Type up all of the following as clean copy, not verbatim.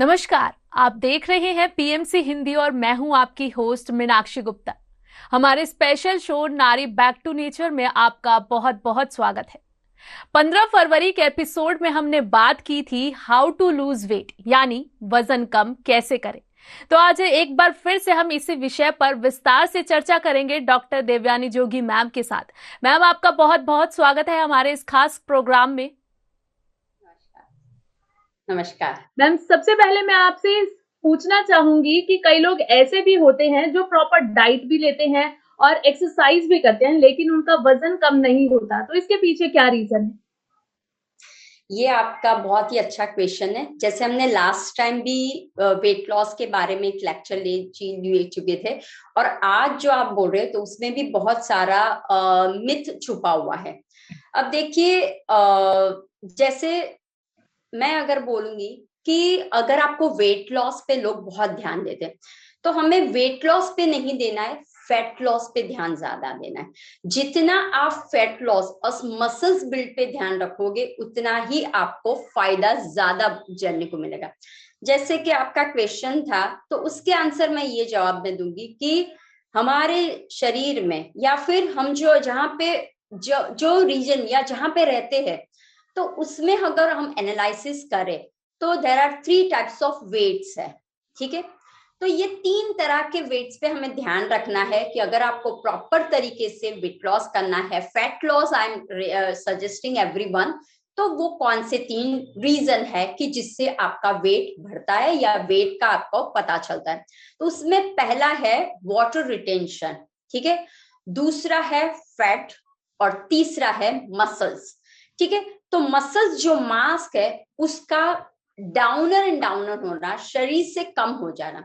नमस्कार। आप देख रहे हैं पीएमसी हिंदी और मैं हूं आपकी होस्ट मीनाक्षी गुप्ता। हमारे स्पेशल शो नारी बैक टू नेचर में आपका बहुत बहुत स्वागत है। 15 फरवरी के एपिसोड में हमने बात की थी हाउ टू लूज वेट, यानी वजन कम कैसे करें। तो आज एक बार फिर से हम इसी विषय पर विस्तार से चर्चा करेंगे डॉक्टर देवयानी जोगी मैम के साथ। मैम, आपका बहुत बहुत स्वागत है हमारे इस खास प्रोग्राम में। नमस्कार मैम, सबसे पहले मैं आपसे पूछना चाहूंगी कि कई लोग ऐसे भी होते हैं जो प्रॉपर डाइट भी लेते हैं और एक्सरसाइज भी करते हैं, लेकिन उनका वजन कम नहीं होता, तो इसके पीछे क्या रीजन है? ये आपका बहुत ही अच्छा क्वेश्चन है। जैसे हमने लास्ट टाइम भी वेट लॉस के बारे में एक लेक्चर ले चुके थे, और आज जो आप बोल रहे हैं तो उसमें भी बहुत सारा मिथ छुपा हुआ है। अब देखिए, जैसे मैं अगर बोलूंगी कि अगर आपको वेट लॉस पे लोग बहुत ध्यान देते हैं, तो हमें वेट लॉस पे नहीं देना है, फैट लॉस पे ध्यान ज्यादा देना है। जितना आप फैट लॉस और मसल्स बिल्ड पे ध्यान रखोगे, उतना ही आपको फायदा ज्यादा जानने को मिलेगा। जैसे कि आपका क्वेश्चन था, तो उसके आंसर मैं ये जवाब में दूंगी कि हमारे शरीर में, या फिर हम जो जहाँ पे जो रीजन या जहाँ पे रहते हैं, तो उसमें अगर हम एनालिसिस करें तो there are 3 types of weights है। ठीक है, तो ये 3 तरह के वेट्स पे हमें ध्यान रखना है कि अगर आपको प्रॉपर तरीके से वेट लॉस करना है, fat loss I am suggesting everyone, तो वो कौन से 3 रीजन है कि जिससे आपका वेट बढ़ता है या वेट का आपको पता चलता है। तो उसमें पहला है वाटर रिटेंशन, ठीक है, दूसरा है फैट, और तीसरा है मसल्स। ठीक है, तो मसल्स जो मास्क है उसका डाउनर एंड डाउनर होना, शरीर से कम हो जाना।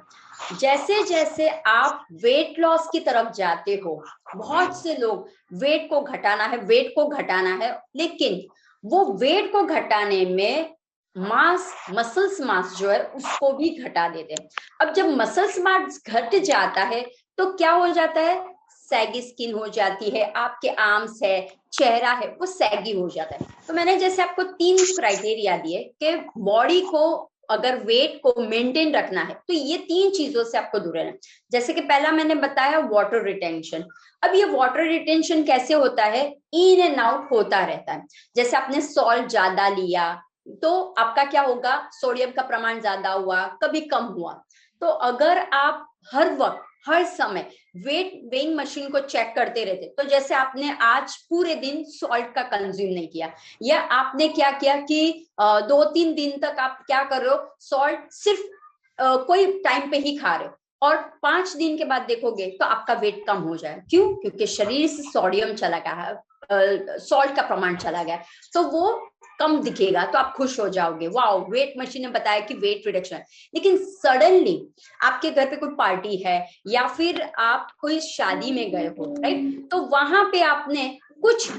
जैसे जैसे आप वेट लॉस की तरफ जाते हो, बहुत से लोग वेट को घटाना है, वेट को घटाना है, लेकिन वो वेट को घटाने में मास, मसल्स मास जो है उसको भी घटा देते हैं। अब जब मसल्स मास घट जाता है तो क्या हो जाता है, सैगी स्किन हो जाती है, आपके आर्म्स है, चेहरा है, वो सैगी हो जाता है। तो मैंने जैसे आपको 3 क्राइटेरिया दिए कि बॉडी को अगर वेट को मेंटेन रखना है तो ये 3 चीजों से आपको दूर रहना है। जैसे कि पहला मैंने बताया वाटर रिटेंशन। अब ये वाटर रिटेंशन कैसे होता है, इन एंड आउट होता रहता है। जैसे आपने सॉल्ट ज्यादा लिया तो आपका क्या होगा, सोडियम का प्रमाण ज्यादा हुआ, कभी कम हुआ। तो अगर आप हर वक्त हर समय वेट वेइंग मशीन को चेक करते रहते, तो जैसे आपने आज पूरे दिन सॉल्ट का कंज्यूम नहीं किया, या आपने क्या किया कि 2-3 दिन तक आप क्या कर रहे हो, सॉल्ट सिर्फ कोई टाइम पे ही खा रहे हो, और 5 दिन के बाद देखोगे तो आपका वेट कम हो जाए। क्यों? क्योंकि शरीर से सोडियम चला गया है, सॉल्ट का प्रमाण चला गया, तो वो कम दिखेगा, तो आप खुश हो जाओगे, वाओ वेट मशीन ने बताया कि वेट रिडक्शन। लेकिन सडनली आपके घर पे कोई पार्टी है, या फिर आप कोई शादी में गए हो, राइट, तो वहां पे आपने कुछ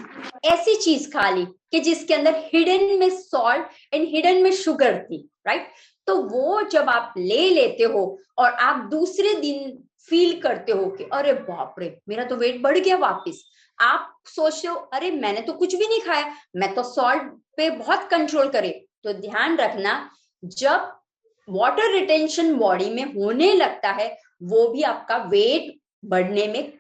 ऐसी चीज खा ली कि जिसके अंदर हिडन में सॉल्ट एंड हिडन में शुगर थी, राइट। तो वो जब आप ले लेते हो और आप दूसरे दिन फील करते हो कि अरे बाप रे, मेरा तो वेट बढ़ गया वापस, आप सोचते हो अरे मैंने तो कुछ भी नहीं खाया, मैं तो सॉल्ट पे बहुत कंट्रोल करे। तो ध्यान रखना, जब वाटर रिटेंशन बॉडी में होने लगता है, वो भी आपका वेट बढ़ने में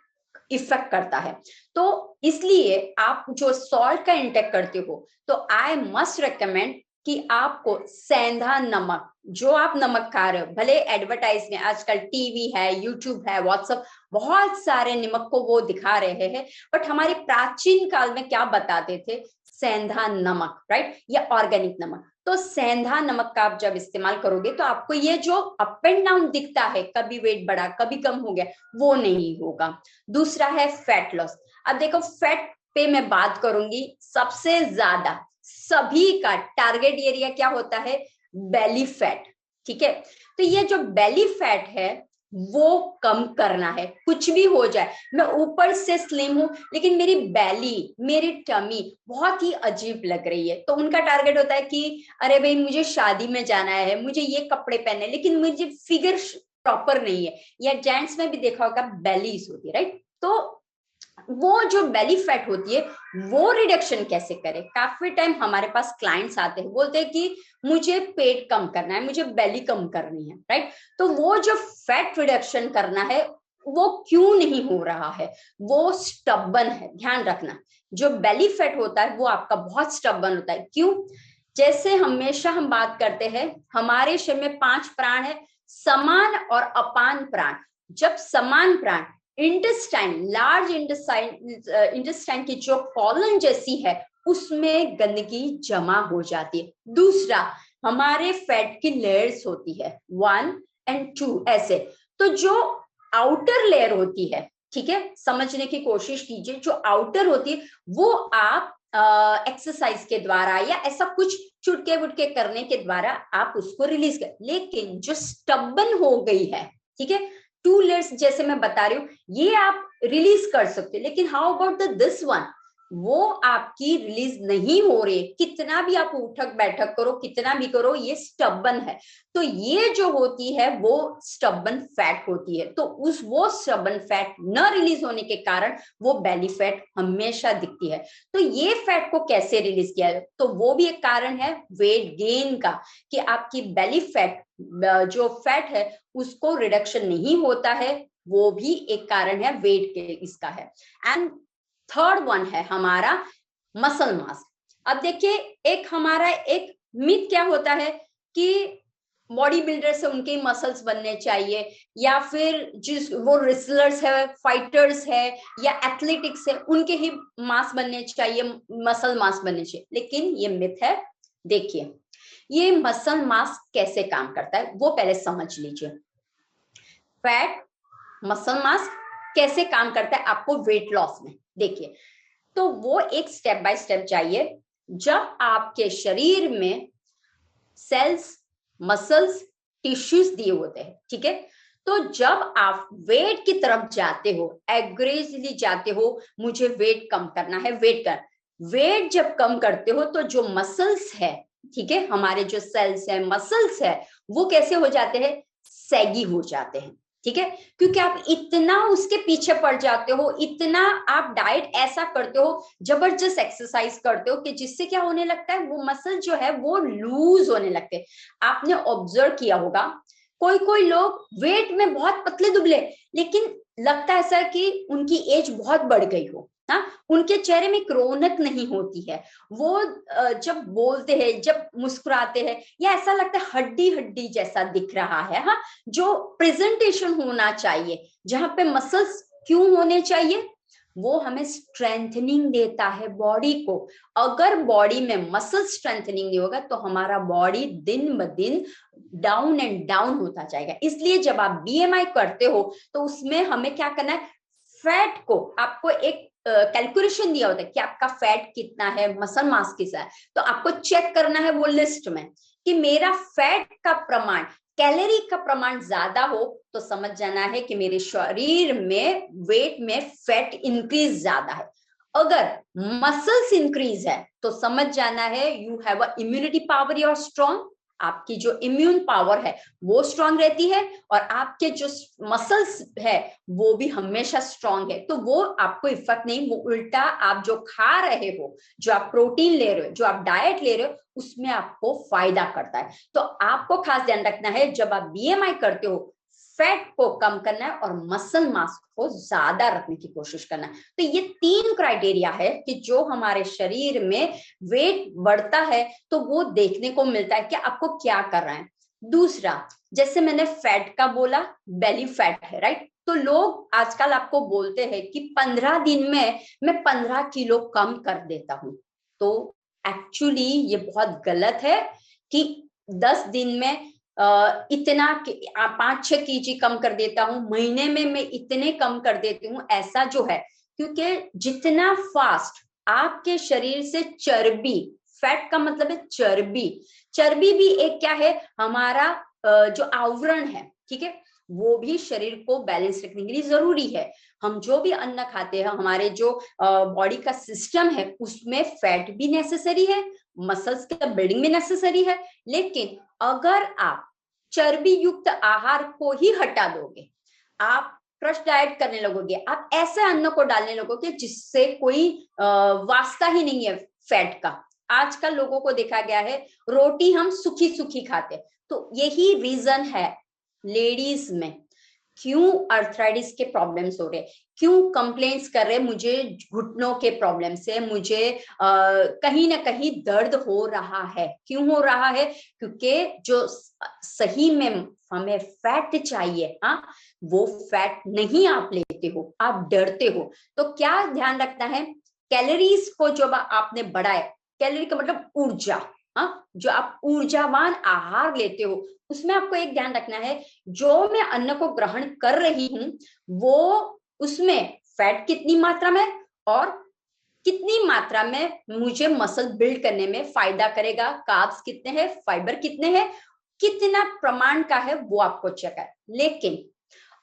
इफेक्ट करता है। तो इसलिए आप जो सॉल्ट का इंटेक करते हो, तो आई मस्ट रिकमेंड कि आपको सेंधा नमक, जो आप नमक खा रहे हो, भले एडवर्टाइज में आजकल टीवी है, यूट्यूब है, व्हाट्सएप, बहुत सारे नमक को वो दिखा रहे हैं, बट हमारे प्राचीन काल में क्या बताते थे, सेंधा नमक, राइट, या ऑर्गेनिक नमक। तो सेंधा नमक का आप जब इस्तेमाल करोगे तो आपको ये जो अप एंड डाउन दिखता है, कभी वेट बढ़ा कभी कम हो गया, वो नहीं होगा। दूसरा है फैट लॉस। अब देखो, फैट पे मैं बात करूंगी, सबसे ज्यादा सभी का टारगेट एरिया क्या होता है, बेली फैट। ठीक है, तो ये जो बेली फैट है वो कम करना है। कुछ भी हो जाए, मैं ऊपर से स्लिम हूं लेकिन मेरी बैली, मेरी टमी बहुत ही अजीब लग रही है, तो उनका टारगेट होता है कि अरे भाई मुझे शादी में जाना है, मुझे ये कपड़े पहने, लेकिन मुझे फिगर प्रॉपर नहीं है। या जेंट्स में भी देखा होगा, बेलीज होती है, राइट। तो वो जो बेली फैट होती है वो रिडक्शन कैसे करें। काफी टाइम हमारे पास क्लाइंट्स आते हैं, बोलते हैं कि मुझे पेट कम करना है, मुझे बेली कम करनी है, राइट। तो वो जो फैट रिडक्शन करना है वो क्यों नहीं हो रहा है, वो स्टबन है। ध्यान रखना, जो बेली फैट होता है वो आपका बहुत स्टबन होता है। क्यों? जैसे हमेशा हम बात करते हैं, हमारे शरीर में 5 प्राण है, समान और अपान प्राण। जब समान प्राण, इंटेस्टाइन, लार्ज इंटेस्टाइन की जो कॉलन जैसी है उसमें गंदगी जमा हो जाती है। दूसरा, हमारे फैट की लेयर्स होती है 1 और 2 ऐसे। तो जो आउटर लेयर होती है, ठीक है, समझने की कोशिश कीजिए, जो आउटर होती है वो आप एक्सरसाइज के द्वारा या ऐसा कुछ चुटके वुटके करने के द्वारा आप उसको रिलीज कर। लेकिन जो स्टबन हो गई है, ठीक है, 2 लेयर्स जैसे मैं बता रही हूँ, ये आप रिलीज कर सकते, लेकिन हाउ अबाउट दिस वन, वो आपकी रिलीज नहीं हो रही। कितना भी आप उठक बैठक करो, कितना भी करो, ये स्टबन है। तो ये जो होती है वो स्टबन फैट होती है। तो वो स्टबन फैट न रिलीज होने के कारण वो बेली फैट हमेशा दिखती है। तो ये फैट को कैसे रिलीज किया है, तो वो भी एक कारण है वेट गेन का, कि आपकी बेली फैट जो फैट है उसको रिडक्शन नहीं होता है, वो भी एक कारण है वेट के इसका है। एंड थर्ड वन है हमारा मसल मास। अब देखिए, एक हमारा एक मिथ क्या होता है कि बॉडी बिल्डर से उनके मसल्स बनने चाहिए, या फिर जिस वो रेसलर्स है, फाइटर्स है या एथलेटिक्स है, उनके ही मास बनने चाहिए, मसल मास बनने चाहिए। लेकिन ये मिथ है। देखिए, ये मसल मास कैसे काम करता है वो पहले समझ लीजिए। फैट, मसल मास कैसे काम करता है आपको वेट लॉस में, देखिए। तो वो एक स्टेप बाय स्टेप चाहिए। जब आपके शरीर में सेल्स, मसल्स, टिश्यूज दिए होते हैं, ठीक है, तो जब आप वेट की तरफ जाते हो, एग्रेसिवली जाते हो, मुझे वेट कम करना है, वेट जब कम करते हो तो जो मसल्स है, ठीक है, हमारे जो सेल्स है, मसल्स है, वो कैसे हो जाते हैं, सैगी हो जाते हैं, ठीक है। क्योंकि आप इतना उसके पीछे पड़ जाते हो, इतना आप डाइट ऐसा करते हो, जबरदस्त एक्सरसाइज करते हो, कि जिससे क्या होने लगता है, वो मसल जो है वो लूज होने लगते हैं। आपने ऑब्जर्व किया होगा, कोई कोई लोग वेट में बहुत पतले दुबले, लेकिन लगता है ऐसा कि उनकी एज बहुत बढ़ गई हो। हाँ, उनके चेहरे में रौनक नहीं होती है। वो जब बोलते हैं, जब मुस्कुराते हैं, या ऐसा लगता है हड्डी हड्डी जैसा दिख रहा है। हाँ, जो प्रेजेंटेशन होना चाहिए, जहां पे मसल्स क्यों होने चाहिए, वो हमें स्ट्रेंथनिंग देता है बॉडी को। अगर बॉडी में मसल स्ट्रेंथनिंग नहीं होगा तो हमारा बॉडी दिन ब दिन डाउन एंड डाउन होता जाएगा। इसलिए जब आप बीएमआई करते हो तो उसमें हमें क्या करना है, फैट को आपको एक कैलकुलेशन दिया होता है कि आपका फैट कितना है, मसल मास कितना है, तो आपको चेक करना है वो लिस्ट में कि मेरा फैट का प्रमाण, कैलोरी का प्रमाण ज्यादा हो तो समझ जाना है कि मेरे शरीर में वेट में फैट इंक्रीज ज्यादा है। अगर मसल्स इंक्रीज है तो समझ जाना है you have a immunity power, your strong, आपकी जो इम्यून पावर है वो स्ट्रांग रहती है, और आपके जो मसल्स है वो भी हमेशा स्ट्रांग है। तो वो आपको इफेक्ट नहीं, वो उल्टा आप जो खा रहे हो, जो आप प्रोटीन ले रहे हो, जो आप डाइट ले रहे हो, उसमें आपको फायदा करता है। तो आपको खास ध्यान रखना है, जब आप बीएमआई करते हो, फैट को कम करना है और मसल मास को ज्यादा रखने की कोशिश करना है। तो ये 3 क्राइटेरिया है कि जो हमारे शरीर में वेट बढ़ता है तो वो देखने को मिलता है कि आपको क्या कर रहा है। दूसरा, जैसे मैंने फैट का बोला, बेली फैट है, राइट। तो लोग आजकल आपको बोलते हैं कि 15 दिन में मैं 15 किलो कम कर देता हूं। तो एक्चुअली ये बहुत गलत है कि 10 दिन में इतना 5-6 केजी कम कर देता हूं, महीने में मैं इतने कम कर देती हूँ, ऐसा जो है। क्योंकि जितना फास्ट आपके शरीर से चर्बी, फैट का मतलब है चर्बी, चर्बी भी एक क्या है, हमारा जो आवरण है, ठीक है, वो भी शरीर को बैलेंस रखने के लिए जरूरी है। हम जो भी अन्न खाते हैं, हमारे जो बॉडी का सिस्टम है, उसमें फैट भी नेसेसरी है, मसल्स का बिल्डिंग भी नेसेसरी है। लेकिन अगर आप चर्बी युक्त आहार को ही हटा दोगे, आप क्रश डाइट करने लगोगे, आप ऐसे अन्न को डालने लगोगे जिससे कोई वास्ता ही नहीं है फैट का। आजकल लोगों को देखा गया है रोटी हम सूखी सूखी खाते, तो यही रीजन है लेडीज में क्यों अर्थराइटिस के प्रॉब्लम्स हो रहे, क्यों कंप्लेंट्स कर रहे मुझे घुटनों के प्रॉब्लम से, मुझे कहीं ना कहीं दर्द हो रहा है। क्यों हो रहा है? क्योंकि जो सही में हमें फैट चाहिए, हाँ, वो फैट नहीं आप लेते हो, आप डरते हो। तो क्या ध्यान रखना है, कैलोरीज को जब आपने बढ़ाए, कैलोरी का मतलब ऊर्जा, हाँ, जो आप ऊर्जावान आहार लेते हो उसमें आपको एक ध्यान रखना है, जो मैं अन्न को ग्रहण कर रही हूं वो उसमें फैट कितनी मात्रा में और कितनी मात्रा में मुझे मसल बिल्ड करने में फायदा करेगा, कार्ब्स कितने हैं, फाइबर कितने हैं, कितना प्रमाण का है वो आपको चेक है। लेकिन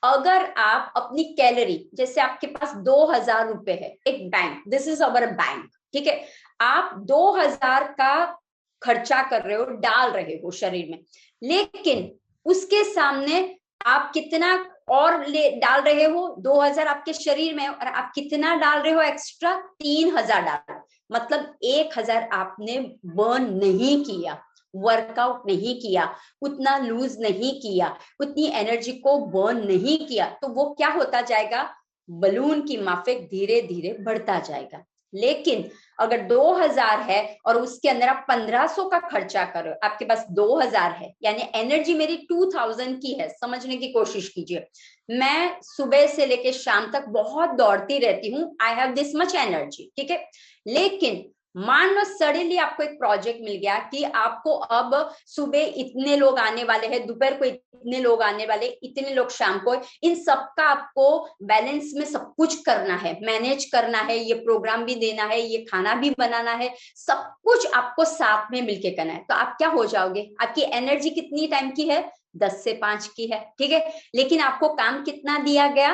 अगर आप अपनी कैलोरी, जैसे आपके पास 2000 रुपए है, एक bank, this is our bank, ठीक है, आप 2000 का खर्चा कर रहे हो, डाल रहे हो शरीर में, लेकिन उसके सामने आप कितना और ले डाल रहे हो, 2000 आपके शरीर में, और आप कितना डाल रहे हो एक्स्ट्रा, 3000 डाल, मतलब 1000 आपने बर्न नहीं किया, वर्कआउट नहीं किया, उतना लूज नहीं किया, उतनी एनर्जी को बर्न नहीं किया, तो वो क्या होता जाएगा, बलून की माफिक धीरे धीरे बढ़ता जाएगा। लेकिन अगर 2000 है और उसके अंदर आप 1500 का खर्चा करो, आपके पास 2000 है, यानी एनर्जी मेरी 2000 की है। समझने की कोशिश कीजिए, मैं सुबह से लेके शाम तक बहुत दौड़ती रहती हूँ, I have this much energy, ठीक है, लेकिन मान लो सडनली आपको एक प्रोजेक्ट मिल गया कि आपको अब सुबह इतने लोग आने वाले हैं, दोपहर को इतने लोग आने वाले, इतने लोग शाम को, इन सबका आपको बैलेंस में सब कुछ करना है, मैनेज करना है, ये प्रोग्राम भी देना है, ये खाना भी बनाना है, सब कुछ आपको साथ में मिलके करना है। तो आप क्या हो जाओगे, आपकी एनर्जी कितनी टाइम की है, 10 से 5 की है, ठीक है, लेकिन आपको काम कितना दिया गया,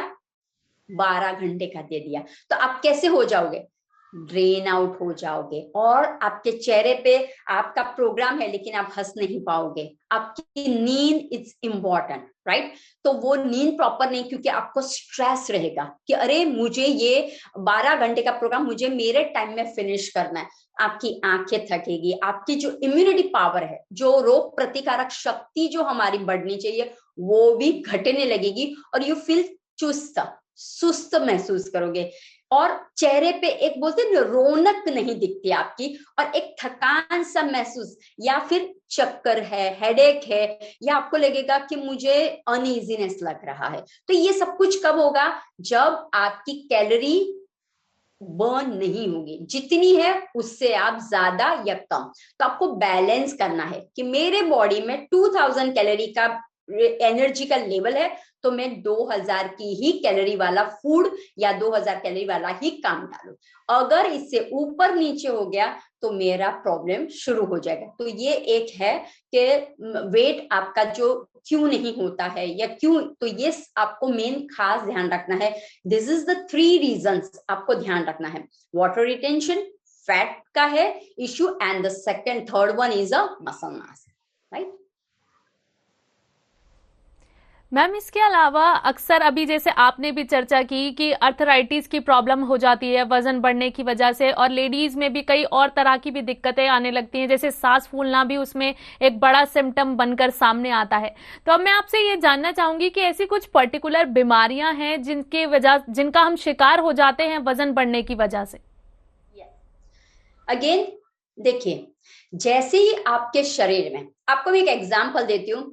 12 घंटे का दे दिया, तो आप कैसे हो जाओगे, ड्रेन आउट हो जाओगे, और आपके चेहरे पे आपका प्रोग्राम है लेकिन आप हंस नहीं पाओगे। आपकी नींद इज इंपॉर्टेंट, राइट, तो वो नींद प्रॉपर नहीं, क्योंकि आपको स्ट्रेस रहेगा कि अरे मुझे ये 12 घंटे का प्रोग्राम मुझे मेरे टाइम में फिनिश करना है। आपकी आंखें थकेगी, आपकी जो इम्यूनिटी पावर है, जो रोग प्रतिकारक शक्ति जो हमारी बढ़नी चाहिए, वो भी घटने लगेगी, और यू फील चुस्त, सुस्त महसूस करोगे, और चेहरे पे एक बोलते हैं रौनक नहीं दिखती आपकी, और एक थकान सा महसूस, या फिर चक्कर है, हेडेक है, या आपको लगेगा कि मुझे अनइजीनेस लग रहा है। तो ये सब कुछ कब होगा, जब आपकी कैलोरी बर्न नहीं होगी, जितनी है उससे आप ज्यादा या कम। तो आपको बैलेंस करना है कि मेरे बॉडी में 2000 कैलोरी का एनर्जी का लेवल है, तो मैं 2000 की ही कैलोरी वाला फूड या 2000 कैलोरी वाला ही काम डालू। अगर इससे ऊपर नीचे हो गया तो मेरा प्रॉब्लम शुरू हो जाएगा। तो ये एक है कि वेट आपका जो क्यों नहीं होता है या क्यों, तो ये आपको मेन खास ध्यान रखना है। दिस इज द 3 रीजंस आपको ध्यान रखना है। वाटर रिटेंशन, फैट का है issue, and the second third one is a muscle mass, right. Ma'am इसके अलावा अक्सर अभी जैसे आपने भी चर्चा की कि अर्थराइटिस की प्रॉब्लम हो जाती है वजन बढ़ने की वजह से, और लेडीज में भी कई और तरह की भी दिक्कतें आने लगती हैं, जैसे सांस फूलना भी उसमें एक बड़ा सिम्टम बनकर सामने आता है। तो अब मैं आपसे ये जानना चाहूंगी कि ऐसी कुछ पर्टिकुलर बीमारियां हैं जिनका हम शिकार हो जाते हैं वजन बढ़ने की वजह से। अगेन देखिए, जैसे ही आपके शरीर में, आपको मैं एक एग्जांपल देती हूँ,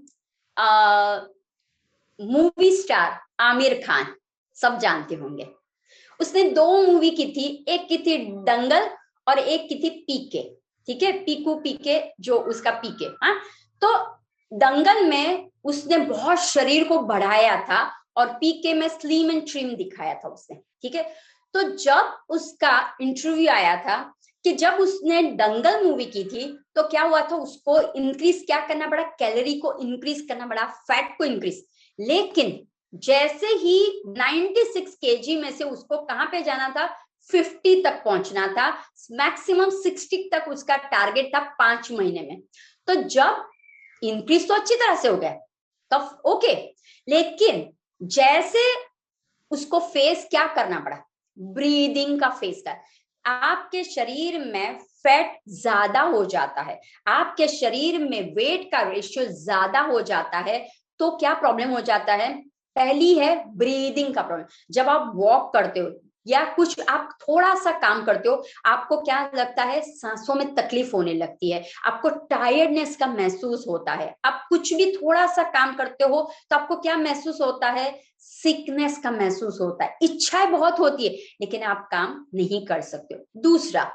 मूवी स्टार आमिर खान, सब जानते होंगे, उसने 2 मूवी की थी, एक की थी दंगल और एक की थी पीके, ठीक है, पीकू पीके, जो उसका पीके, हाँ। तो दंगल में उसने बहुत शरीर को बढ़ाया था और पीके में स्लिम एंड ट्रिम दिखाया था उसने, ठीक है। तो जब उसका इंटरव्यू आया था कि जब उसने दंगल मूवी की थी तो क्या हुआ था, उसको इंक्रीज क्या करना पड़ा, कैलोरी को इंक्रीज करना पड़ा, फैट को इंक्रीज, लेकिन जैसे ही 96 केजी में से उसको कहां पे जाना था, 50 तक पहुंचना था, मैक्सिमम 60 तक उसका टारगेट था 5 महीने में। तो जब इंक्रीज तो अच्छी तरह से हो गया तब ओके, लेकिन जैसे उसको फेस क्या करना पड़ा, ब्रीदिंग का फेस कर। आपके शरीर में फैट ज्यादा हो जाता है, आपके शरीर में वेट का रेशियो ज्यादा हो जाता है, तो क्या प्रॉब्लम हो जाता है, पहली है ब्रीदिंग का प्रॉब्लम। जब आप वॉक करते हो या कुछ आप थोड़ा सा काम करते हो, आपको क्या लगता है, सांसों में तकलीफ होने लगती है, आपको टायर्डनेस का महसूस होता है। आप कुछ भी थोड़ा सा काम करते हो तो आपको क्या महसूस होता है, सिकनेस का महसूस होता है। इच्छाएं बहुत होती है लेकिन आप काम नहीं कर सकते हो। दूसरा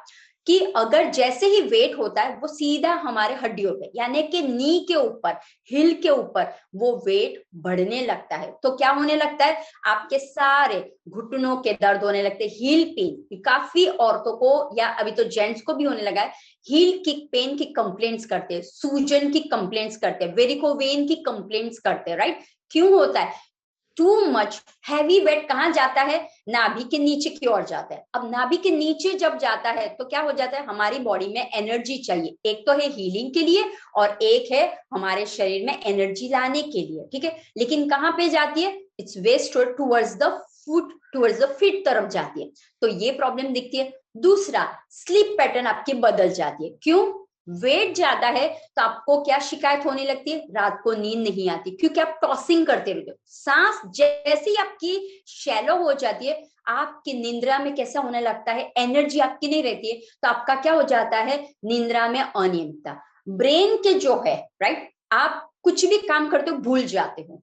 कि अगर जैसे ही वेट होता है वो सीधा हमारे हड्डियों पे यानी कि नी के ऊपर, हिल के ऊपर वो वेट बढ़ने लगता है, तो क्या होने लगता है, आपके सारे घुटनों के दर्द होने लगते हैं, हील पेन। काफी औरतों को या अभी तो जेंट्स को भी होने लगा है, हील की पेन की कंप्लेंट्स करते हैं, सूजन की कंप्लेंट्स करते हैं, वेरिकोवेन की कंप्लेंट्स करते हैं, राइट। क्यों होता है, टू मच हैवी वेट कहां जाता है, नाभि के नीचे की ओर जाता है। अब नाभि के नीचे जब जाता है तो क्या हो जाता है, हमारी बॉडी में एनर्जी चाहिए, एक तो है हीलिंग के लिए और एक है हमारे शरीर में एनर्जी लाने के लिए, ठीक है। लेकिन कहां पे जाती है, it's waist towards the foot, towards the feet तरफ जाती है, तो ये प्रॉब्लम दिखती है। दूसरा, स्लीप पैटर्न आपकी बदल जाती है। क्यों, वेट ज्यादा है तो आपको क्या शिकायत होने लगती है, रात को नींद नहीं आती, क्योंकि आप टॉसिंग करते रहते हो। सांस जैसे ही आपकी शैलो हो जाती है, आपकी निंद्रा में कैसा होने लगता है, एनर्जी आपकी नहीं रहती है, तो आपका क्या हो जाता है, निंद्रा में अनियमितता। ब्रेन के जो है, राइट, आप कुछ भी काम करते हो भूल जाते हो,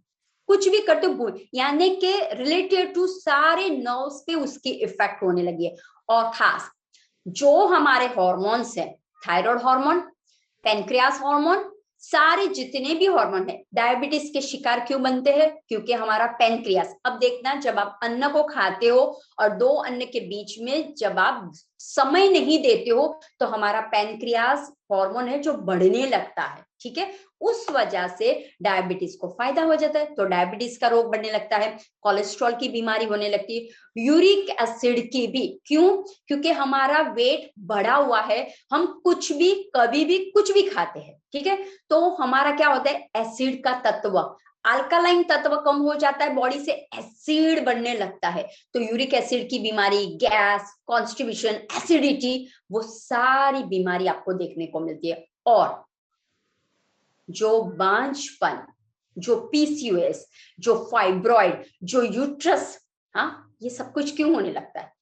कुछ भी करते हो भूल, यानी कि रिलेटेड टू सारे नर्व्स पे उसकी इफेक्ट होने लगी है। और खास जो हमारे हॉर्मोन्स है, थायराइड हार्मोन, पेनक्रियास हार्मोन, सारे जितने भी हार्मोन है, डायबिटीज के शिकार क्यों बनते हैं, क्योंकि हमारा पेनक्रियास। अब देखना, जब आप अन्न को खाते हो और दो अन्न के बीच में जब आप समय नहीं देते हो तो हमारा पेनक्रियास हार्मोन है जो बढ़ने लगता है, ठीक है। उस वजह से डायबिटीज को फायदा हो जाता है, तो डायबिटीज का रोग बढ़ने लगता है, कोलेस्ट्रॉल की बीमारी होने लगती है, यूरिक एसिड की भी। क्यों, क्योंकि हमारा वेट बढ़ा हुआ है, हम कुछ भी कभी भी कुछ भी खाते हैं, ठीक है, तो हमारा क्या होता है, एसिड का तत्व, अल्कालाइन तत्व कम हो जाता है, बॉडी से एसिड बनने लगता है, तो यूरिक एसिड की बीमारी, गैस, कॉन्स्टिपेशन, एसिडिटी, वो सारी बीमारी आपको देखने को मिलती है। और जो बांझपन, जो पीसीओएस, जो फाइब्रॉइड, जो यूट्रस, हाँ, ये सब कुछ क्यों होने लगता है,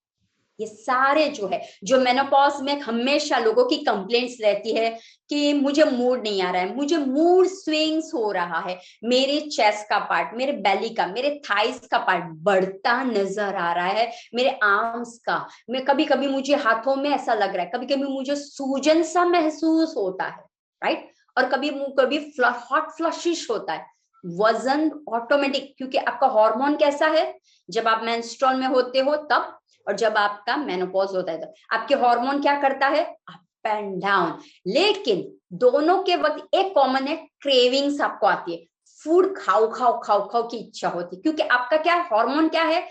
ये सारे जो है, जो मेनोपॉज में हमेशा लोगों की कंप्लेंट्स रहती है कि मुझे मूड नहीं आ रहा है, मुझे मूड स्विंग्स हो रहा है, मेरे चेस्ट का पार्ट, मेरे बेली का, मेरे थाइस का पार्ट बढ़ता नजर आ रहा है, मेरे आर्म्स का, मैं कभी कभी मुझे हाथों में ऐसा लग रहा है, कभी कभी मुझे सूजन सा महसूस होता है, राइट, और कभी कभी हॉट फ्लशिश होता है, वजन ऑटोमेटिक, क्योंकि आपका हार्मोन कैसा है, जब आप मेंस्ट्रुअल में होते हो तब, और जब आपका मेनोपॉज होता है तो आपके हार्मोन क्या करता है, अप एंड डाउन। लेकिन दोनों के वक्त एक कॉमन है, क्रेविंग्स आपको आती है, फूड खाओ खाओ खाओ खाओ की इच्छा होती है, क्योंकि आपका क्या हार्मोन क्या है,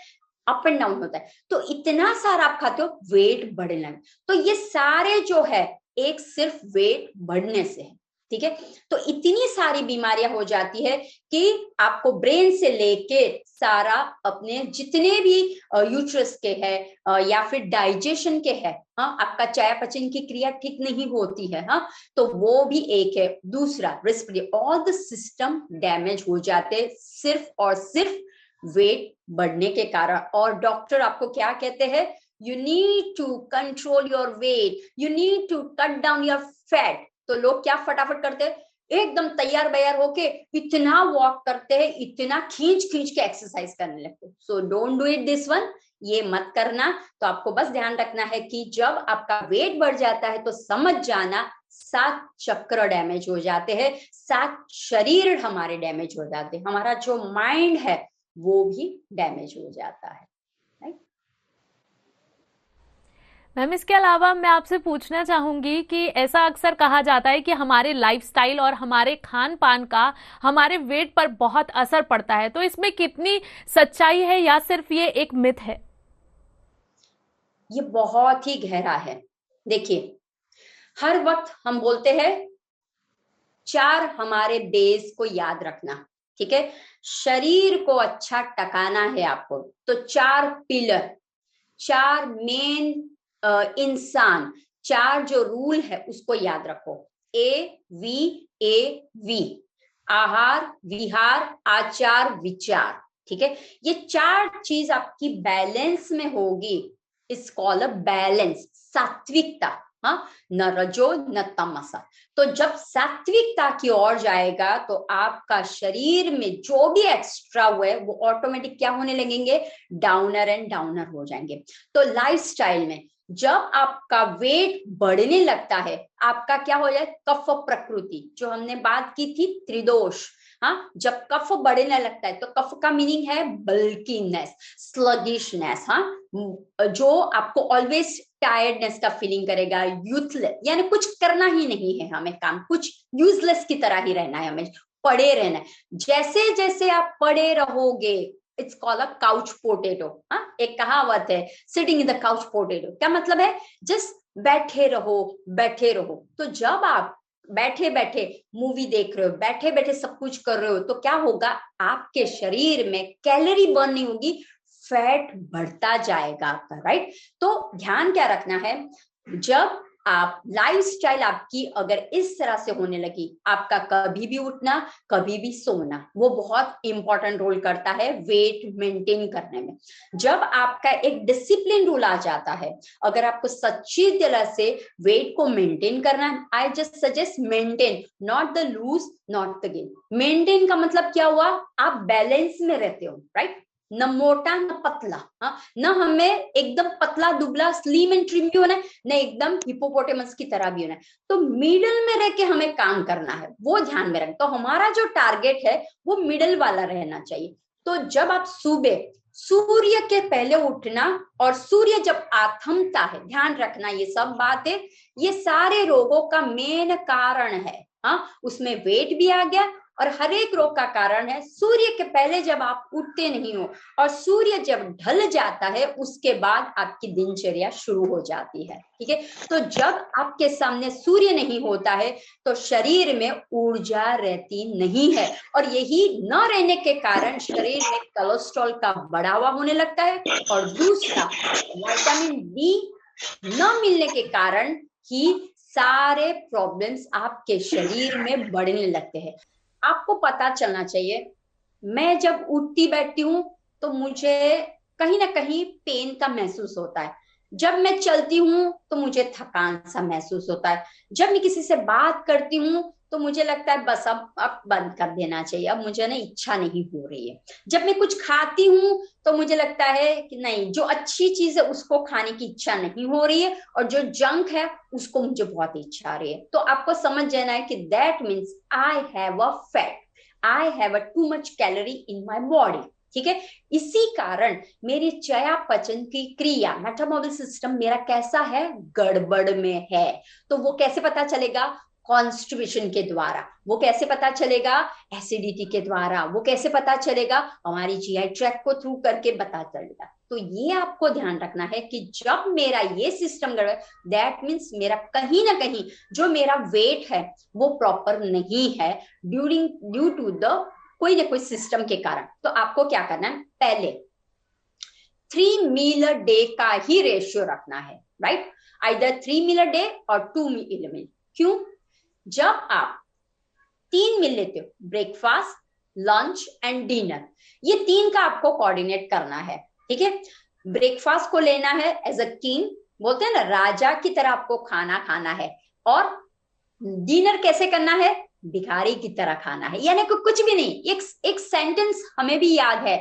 अप एंड डाउन होता है, तो इतना सारा आप खाते हो, वेट बढ़ने लगे। तो ये सारे जो है एक सिर्फ वेट बढ़ने से है, ठीक है। तो इतनी सारी बीमारियां हो जाती है कि आपको ब्रेन से लेके सारा अपने जितने भी यूट्रस के है या फिर डाइजेशन के है, हाँ, आपका चयापचय की क्रिया ठीक नहीं होती है, हाँ, तो वो भी एक है। दूसरा, respiratory, all the system damage हो जाते सिर्फ और सिर्फ वेट बढ़ने के कारण। और डॉक्टर आपको क्या कहते हैं, you need to control your weight, you need to cut down your fat, तो लोग क्या फटाफट करते हैं, एकदम तैयार बैयार होके इतना वॉक करते हैं, इतना खींच खींच के एक्सरसाइज करने लगते हैं। So don't do it this one, ये मत करना। तो आपको बस ध्यान रखना है कि जब आपका वेट बढ़ जाता है तो समझ जाना 7 चक्र डैमेज हो जाते हैं, 7 शरीर हमारे डैमेज हो जाते हैं, हमारा जो माइंड है वो भी डैमेज हो जाता है। मैम, इसके अलावा मैं आपसे पूछना चाहूंगी कि ऐसा अक्सर कहा जाता है कि हमारे लाइफस्टाइल और हमारे खान पान का हमारे वेट पर बहुत असर पड़ता है, तो इसमें कितनी सच्चाई है या सिर्फ ये एक मिथ है? ये बहुत ही गहरा है। देखिए, हर वक्त हम बोलते हैं 4 हमारे बेस को याद रखना, ठीक है। शरीर को अच्छा टकाना है आपको, तो 4 पिलर, 4 मेन इंसान, 4 जो रूल है उसको याद रखो। AVAV, आहार, विहार, आचार, विचार। ठीक है, ये 4 चीज आपकी बैलेंस में होगी, इस कॉल अ बैलेंस, सात्विकता। हाँ, न रजो न तमसा। तो जब सात्विकता की ओर जाएगा तो आपका शरीर में जो भी एक्स्ट्रा हुआ है वो ऑटोमेटिक क्या होने लगेंगे, डाउनर एंड डाउनर हो जाएंगे। तो लाइफस्टाइल में जब आपका वेट बढ़ने लगता है, आपका क्या हो जाए, कफ प्रकृति, जो हमने बात की थी त्रिदोष। हाँ, जब कफ बढ़ने लगता है तो कफ का मीनिंग है बल्कीनेस, स्लगिशनेस। हाँ, जो आपको ऑलवेज टायर्डनेस का फीलिंग करेगा, यूथलेस, यानी कुछ करना ही नहीं है हमें काम, कुछ यूजलेस की तरह ही रहना है, हमें पड़े रहना है। जैसे जैसे आप पड़े रहोगे, it's called a couch potato. हाँ, एक कहावत है, sitting in the couch potato. क्या मतलब है, जस्ट बैठे रहो, बैठे रहो। तो जब आप बैठे बैठे मूवी देख रहे हो, बैठे बैठे सब कुछ कर रहे हो, तो क्या होगा, आपके शरीर में कैलोरी बर्न नहीं होगी, फैट बढ़ता जाएगा आपका, राइट। तो ध्यान क्या रखना है, जब आप लाइफस्टाइल आपकी अगर इस तरह से होने लगी, आपका कभी भी उठना, कभी भी सोना, वो बहुत इंपॉर्टेंट रोल करता है वेट मेंटेन करने में। जब आपका एक डिसिप्लिन रूल आ जाता है, अगर आपको सच्ची तरह से वेट को मेंटेन करना है, I just suggest maintain, not the lose, not the gain. Maintain का मतलब क्या हुआ, आप बैलेंस में रहते हो, राइट। न मोटा न पतला, हाँ, न हमें एकदम पतला दुबला स्लिम एंड ट्रिम भी होना है, न एकदम हिपोपोटेमस की तरह भी होना है। तो मिडल में रह के हमें काम करना है, वो ध्यान में रखें। तो हमारा जो टारगेट है वो मिडल वाला रहना चाहिए। तो जब आप सुबह सूर्य के पहले उठना, और सूर्य जब आथमता है, ध्यान रखना ये सब बातें, ये सारे रोगों का मेन कारण है। हाँ, उसमें वेट भी आ गया, और हर एक रोग का कारण है सूर्य के पहले जब आप उठते नहीं हो, और सूर्य जब ढल जाता है उसके बाद आपकी दिनचर्या शुरू हो जाती है। ठीक है, तो जब आपके सामने सूर्य नहीं होता है तो शरीर में ऊर्जा रहती नहीं है, और यही न रहने के कारण शरीर में कोलेस्ट्रॉल का बढ़ावा होने लगता है। और दूसरा, विटामिन डी न मिलने के कारण ही सारे प्रॉब्लम्स आपके शरीर में बढ़ने लगते हैं। आपको पता चलना चाहिए, मैं जब उठती बैठती हूँ तो मुझे कहीं ना कहीं पेन का महसूस होता है, जब मैं चलती हूँ तो मुझे थकान सा महसूस होता है, जब मैं किसी से बात करती हूँ तो मुझे लगता है बस अब बंद कर देना चाहिए, अब मुझे ना इच्छा नहीं हो रही है। जब मैं कुछ खाती हूँ तो मुझे लगता है कि नहीं, जो अच्छी चीज है उसको खाने की इच्छा नहीं हो रही है, और जो जंक है उसको मुझे बहुत इच्छा आ रही है। तो आपको समझ जाना है कि that means I have a fat, I have a too much calorie in my body. ठीक है, इसी कारण मेरी चयापचय की क्रिया, मेटाबॉलिक सिस्टम मेरा कैसा है, गड़बड़ में है। तो वो कैसे पता चलेगा, कॉन्स्टिपेशन के द्वारा। वो कैसे पता चलेगा, एसिडिटी के द्वारा। वो कैसे पता चलेगा, हमारी जीआई ट्रैक्ट को थ्रू करके पता चलेगा। तो ये आपको ध्यान रखना है कि जब मेरा ये सिस्टम गड़बड़, दैट मीन्स मेरा कहीं ना कहीं जो मेरा वेट है वो प्रॉपर नहीं है, ड्यू टू द कोई ना कोई सिस्टम के कारण। तो आपको क्या करना है, पहले 3 मील अ डे का ही रेशियो रखना है, right. Either 3 meal a day और 2 मील मील। क्यों, जब आप 3 मील लेते हो, ब्रेकफास्ट, लंच एंड डिनर, ये 3 का आपको कोऑर्डिनेट करना है। ठीक है, ब्रेकफास्ट को लेना है एज अ किंग, बोलते हैं ना, राजा की तरह आपको खाना खाना है। और डिनर कैसे करना है, भिखारी की तरह खाना है, यानी कि कुछ भी नहीं। एक सेंटेंस हमें भी याद है,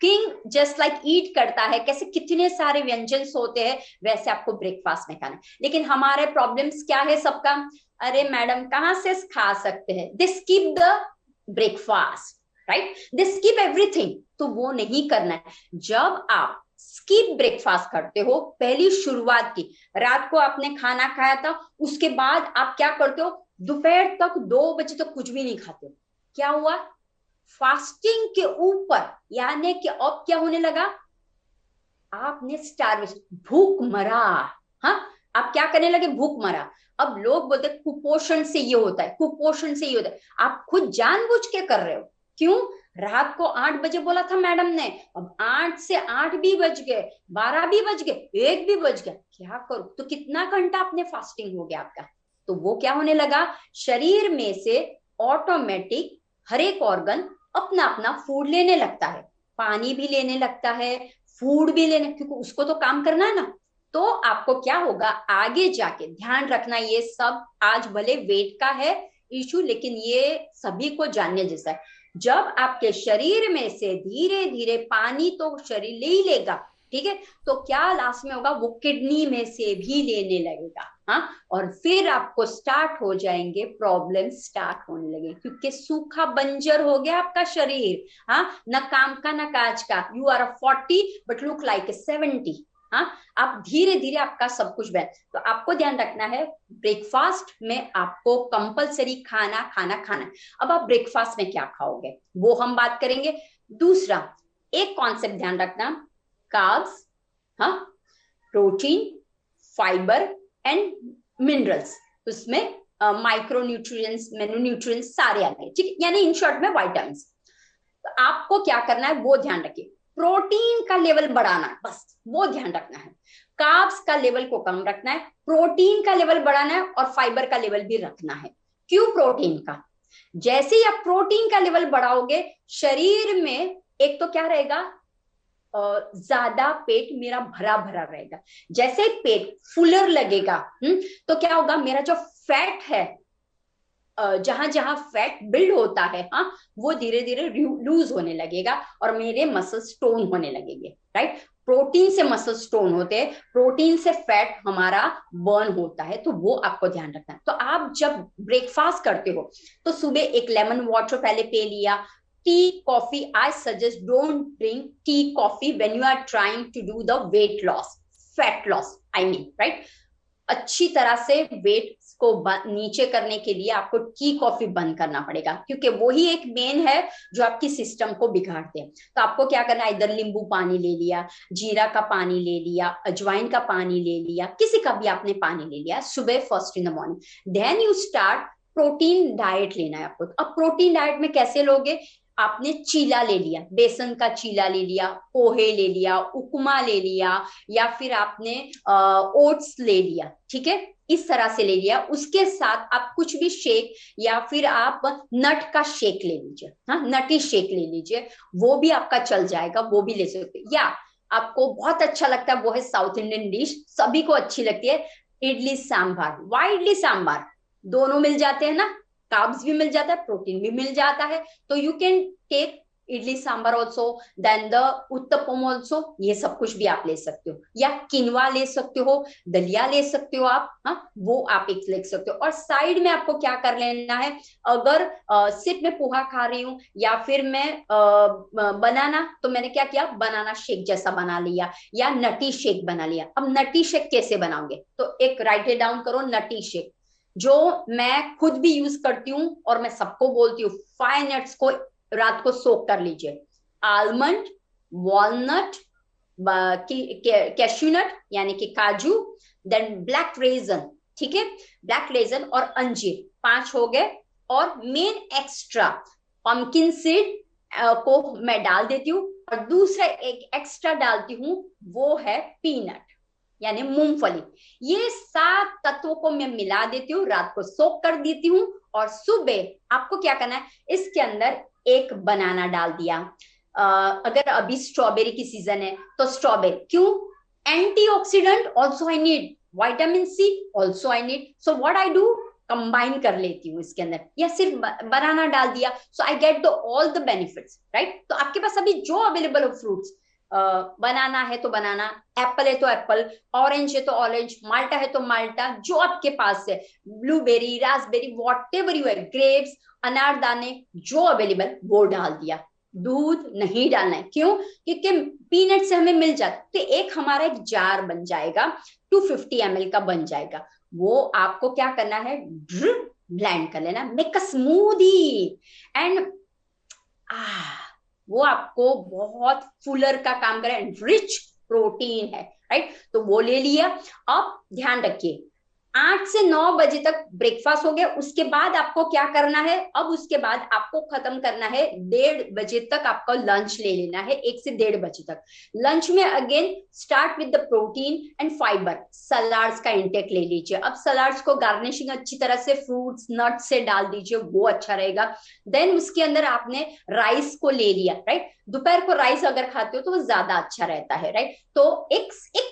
किंग जस्ट लाइक ईट करता है, कैसे कितने सारे व्यंजन होते हैं वैसे आपको ब्रेकफास्ट में खाना है। लेकिन हमारे प्रॉब्लम्स क्या है सबका, अरे मैडम कहाँ से खा सकते हैं, they skip the breakfast, right, they skip everything. तो वो नहीं करना है। जब आप स्किप ब्रेकफास्ट करते हो, पहली शुरुआत की, रात को आपने खाना खाया था, उसके बाद आप क्या करते हो, दोपहर तक 2 बजे तक कुछ भी नहीं खाते हो, क्या हुआ, फास्टिंग के ऊपर, यानी कि अब क्या होने लगा, आपने स्टारवेशन, भूख मरा। हाँ, आप क्या करने लगे, भूख मरा। अब लोग बोलते कुपोषण से ये होता है, कुपोषण से ये होता है, आप खुद जानबूझ के कर रहे हो। क्यों? रात को 8 बजे बोला था मैडम ने, अब 8 से 8 भी बज गए, 12 भी बज गए, 1 भी बज गया, क्या करूं? तो कितना घंटा आपने फास्टिंग हो गया आपका? तो वो क्या होने लगा, शरीर में से ऑटोमेटिक हर एक ऑर्गन अपना अपना फूड लेने लगता है, पानी भी लेने लगता है, फूड भी लेने, क्योंकि उसको तो काम करना है ना। तो आपको क्या होगा आगे जाके, ध्यान रखना, ये सब आज भले वेट का है इशू, लेकिन ये सभी को जानने जैसा है। जब आपके शरीर में से धीरे धीरे पानी तो शरीर ले ही लेगा, ठीक है, तो क्या लास्ट में होगा, वो किडनी में से भी लेने लगेगा। हाँ, और फिर आपको स्टार्ट हो जाएंगे प्रॉब्लम, स्टार्ट होने लगे, क्योंकि सूखा बंजर हो गया आपका शरीर। हाँ, न काम का न काज का, you are 40 but look like 70। हाँ, आप धीरे धीरे आपका सब कुछ बन, तो आपको ध्यान रखना है ब्रेकफास्ट में आपको कंपलसरी खाना खाना खाना है। अब आप ब्रेकफास्ट में क्या खाओगे वो हम बात करेंगे। दूसरा एक कॉन्सेप्ट ध्यान रखना, कार्ब्स, हाँ, प्रोटीन, फाइबर एंड मिनरल्स, उसमें माइक्रो न्यूट्रिएंट्स, मैक्रो न्यूट्रिएंट्स सारे आ गए, ठीक है, यानी इन शॉर्ट में विटामिन्स। तो आपको क्या करना है वो ध्यान रखिए, प्रोटीन का लेवल बढ़ाना है, बस वो ध्यान रखना है। कार्ब्स का लेवल को कम रखना है, प्रोटीन का लेवल बढ़ाना है, और फाइबर का लेवल भी रखना है। क्यों प्रोटीन का? जैसे ही आप प्रोटीन का लेवल बढ़ाओगे, शरीर में एक तो क्या रहेगा, ज्यादा पेट मेरा भरा भरा रहेगा। जैसे पेट फुलर लगेगा, तो क्या होगा, मेरा जो फैट है, जहां जहां फैट बिल्ड होता है, हाँ, वो धीरे धीरे लूज होने लगेगा और मेरे मसल स्टोन होने लगेंगे, राइट। प्रोटीन से मसल स्टोन होते हैं, प्रोटीन से फैट हमारा बर्न होता है, तो वो आपको ध्यान रखना है। तो आप जब ब्रेकफास्ट करते हो तो सुबह एक लेमन वाटर पहले पी लिया। Tea coffee, I suggest don't drink tea coffee when you are trying to do the weight loss, fat loss I mean, right. अच्छी तरह से वेट को नीचे करने के लिए आपको टी कॉफी बंद करना पड़ेगा, क्योंकि वही एक मेन है जो आपकी सिस्टम को बिगाड़ते हैं। तो आपको क्या करना है, इधर नींबू पानी ले लिया, जीरा का पानी ले लिया, अजवाइन का पानी ले लिया, किसी का भी आपने पानी ले लिया सुबह first in the morning. Then you start protein diet लेना है आपको। अब प्रोटीन डाइट में कैसे लोगे, आपने चीला ले लिया, बेसन का चीला ले लिया, पोहे ले लिया, उपमा ले लिया, या फिर आपने ओट्स ले लिया, ठीक है, इस तरह से ले लिया। उसके साथ आप कुछ भी शेक, या फिर आप नट का शेक ले लीजिए, हाँ, नटी शेक ले लीजिए, वो भी आपका चल जाएगा, वो भी ले सकते। या आपको बहुत अच्छा लगता है वो है साउथ इंडियन डिश, सभी को अच्छी लगती है, इडली सांभर। वाई इडली सांभर? दोनों मिल जाते हैं ना, कार्ब्स भी मिल जाता है, प्रोटीन भी मिल जाता है। तो you can take idli sambar also, then the uttapam also, ये सब कुछ भी आप ले सकते हो। या किनवा ले सकते हो, दलिया ले सकते हो आप, हाँ, वो आप एक ले सकते हो। और साइड में आपको क्या कर लेना है, अगर सिर्फ मैं पोहा खा रही हूँ या फिर मैं बनाना, तो मैंने क्या किया, बनाना शेक जैसा बना लिया, या नटी शेक बना लिया। अब नटी शेक कैसे बनाओगे, तो एक राइट इट डाउन करो, नटी शेक जो मैं खुद भी यूज करती हूँ और मैं सबको बोलती हूँ, 5 नट्स को रात को सोक कर लीजिए, आलमंड, वॉलनट, कैश्यू नट यानी कि काजू, देन ब्लैक रेजन, ठीक है, ब्लैक रेजन और अंजीर, 5 हो गए। और मेन एक्स्ट्रा पम्पकिन सीड को मैं डाल देती हूँ, और दूसरा एक एक्स्ट्रा डालती हूँ, वो है पीनट यानी मूंगफली। ये 7 तत्वों को मैं मिला देती हूँ, रात को सोक कर देती हूँ, और सुबह आपको क्या करना है, इसके अंदर एक बनाना डाल दिया। अगर अभी स्ट्रॉबेरी की सीजन है तो स्ट्रॉबेरी, क्यों, antioxidant also I need, vitamin C also I need, so what I do, combine कर लेती हूँ इसके अंदर, या सिर्फ बनाना डाल दिया, so I get the all the benefits, right. तो आपके पास अभी जो अवेलेबल हो फ्रूट्स, बनाना है तो बनाना, एप्पल है तो एप्पल, ऑरेंज है तो ऑरेंज, माल्टा है तो माल्टा, जो आपके पास है, blueberry, Raspberry, what ever you है, ग्रेप्स, अनारदाने, जो अवेलेबल वो डाल दिया। दूध नहीं डालना है, क्यों, क्योंकि पीनट से हमें मिल जाता, तो एक हमारा एक जार बन जाएगा, 250 ml का बन जाएगा। वो आपको क्या करना है, ब्लेंड कर लेना, मेक अ स्मूदी, एंड वो आपको बहुत फुलर का काम करे, रिच प्रोटीन है, राइट। तो वो ले लिया। अब ध्यान रखिए, 8 से 9 बजे तक ब्रेकफास्ट हो गया। उसके बाद आपको क्या करना है, अब उसके बाद आपको खत्म करना है 1:30 बजे तक, आपको लंच ले लेना है 1 से 1:30 बजे तक। लंच में again start with the protein and fibre, salads का इंटेक ले लीजिए। अब सलाड्स को गार्निशिंग अच्छी तरह से फ्रूट्स नट्स से डाल दीजिए, वो अच्छा रहेगा। देन उसके अंदर आपने राइस को ले लिया, राइट। दोपहर को राइस अगर खाते हो तो वो ज्यादा अच्छा रहता है, राइट। तो एक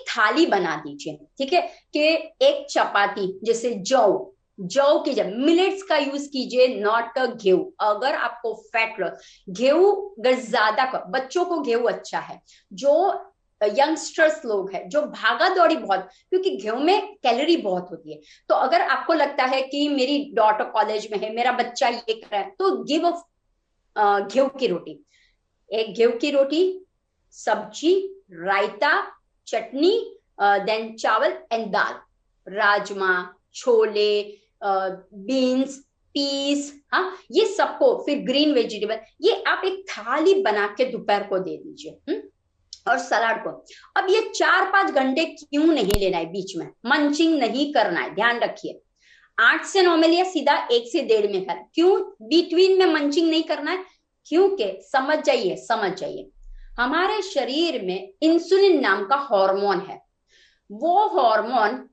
थाली बना दीजिए, ठीक है, कि एक चपाती, जैसे जौ की जब मिलेट्स का यूज कीजिए, नॉट गेहूं। अगर आपको फैट लॉस, गेहूं अगर ज्यादा, बच्चों को गेहूं अच्छा है, जो यंगस्टर्स लोग हैं जो भागा दौड़ी बहुत, क्योंकि गेहूं में कैलोरी बहुत होती है। तो अगर आपको लगता है कि मेरी डॉटर कॉलेज में है, मेरा बच्चा ये कर रहा है, तो गिव गेहूं की रोटी, एक गेहूं की रोटी, सब्जी, रायता, चटनी, देन चावल एंड दाल, राजमा, छोले, बीन्स, पीस, हाँ, ये सबको, फिर ग्रीन वेजिटेबल, ये आप एक थाली बना के दोपहर को दे दीजिए। और सलाद को, अब ये 4-5 घंटे क्यों नहीं लेना है, बीच में मंचिंग नहीं करना है, ध्यान रखिए। 8 से 9 में लिया, सीधा 1 से 1:30 में खाना। क्यों बीटवीन में मंचिंग नहीं करना है? क्योंकि समझ जाइए, हमारे शरीर में इंसुलिन नाम का हार्मोन है। वो हार्मोन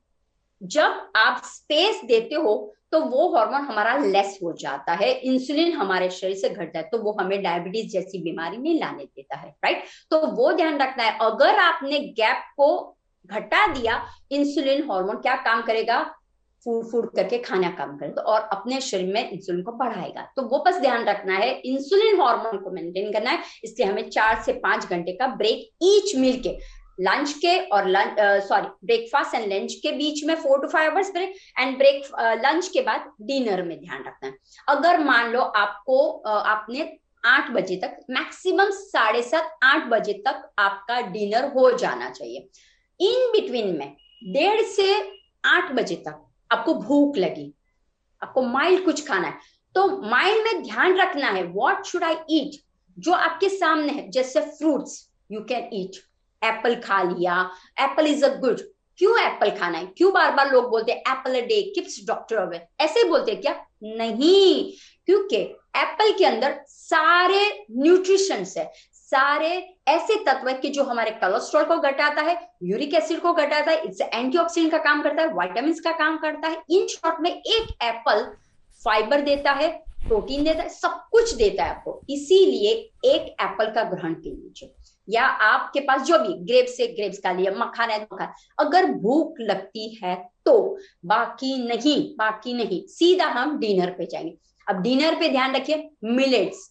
जब आप स्पेस देते हो तो वो हार्मोन हमारा लेस हो जाता है, इंसुलिन हमारे शरीर से घटता है, तो वो हमें डायबिटीज जैसी बीमारी नहीं लाने देता है, राइट। तो वो ध्यान रखना है। अगर आपने गैप को घटा दिया, इंसुलिन हार्मोन क्या काम करेगा, फूड फूड करके खाना काम करेगा और अपने शरीर में इंसुलिन को बढ़ाएगा। तो वो बस ध्यान रखना है, इंसुलिन हार्मोन को मेंटेन करना है। इसलिए हमें 4 से 5 घंटे का ब्रेक ईच मील के, लंच के और ब्रेकफास्ट एंड लंच के बीच में 4 to 5 hours break, and lunch के बाद डिनर में ध्यान रखना है। अगर मान लो आपने 8 बजे तक, मैक्सिमम 7:30-8 बजे तक आपका डिनर हो जाना चाहिए। इन बिटवीन में 1:30 से 8 बजे तक आपको भूख लगी, आपको माइल्ड कुछ खाना है, तो माइल्ड में ध्यान रखना है व्हाट शुड आई ईट, जो आपके सामने है। जैसे fruits you can eat, Apple खा लिया, एप्पल इज अ गुड। क्यों एप्पल खाना है? क्यों बार बार लोग बोलते हैं Apple a day keeps doctor away, ऐसे बोलते हैं क्या? नहीं, क्योंकि एप्पल के अंदर सारे न्यूट्रिशंस है, सारे ऐसे तत्व है कि जो हमारे कोलेस्ट्रॉल को घटाता है, यूरिक एसिड को घटाता है, इट्स एंटीऑक्सीडेंट का काम करता है, विटामिन का काम करता है। इन शॉर्ट में एक एप्पल फाइबर देता है, प्रोटीन देता है, सब कुछ देता है आपको। इसीलिए एक एप्पल का ग्रहण कीजिए, या आपके पास जो भी ग्रेप्स का लिया, मखाना है मखाना। अगर भूख लगती है तो, बाकी नहीं, सीधा हम डिनर पे जाएंगे। अब डिनर पे ध्यान रखिए, मिलेट्स,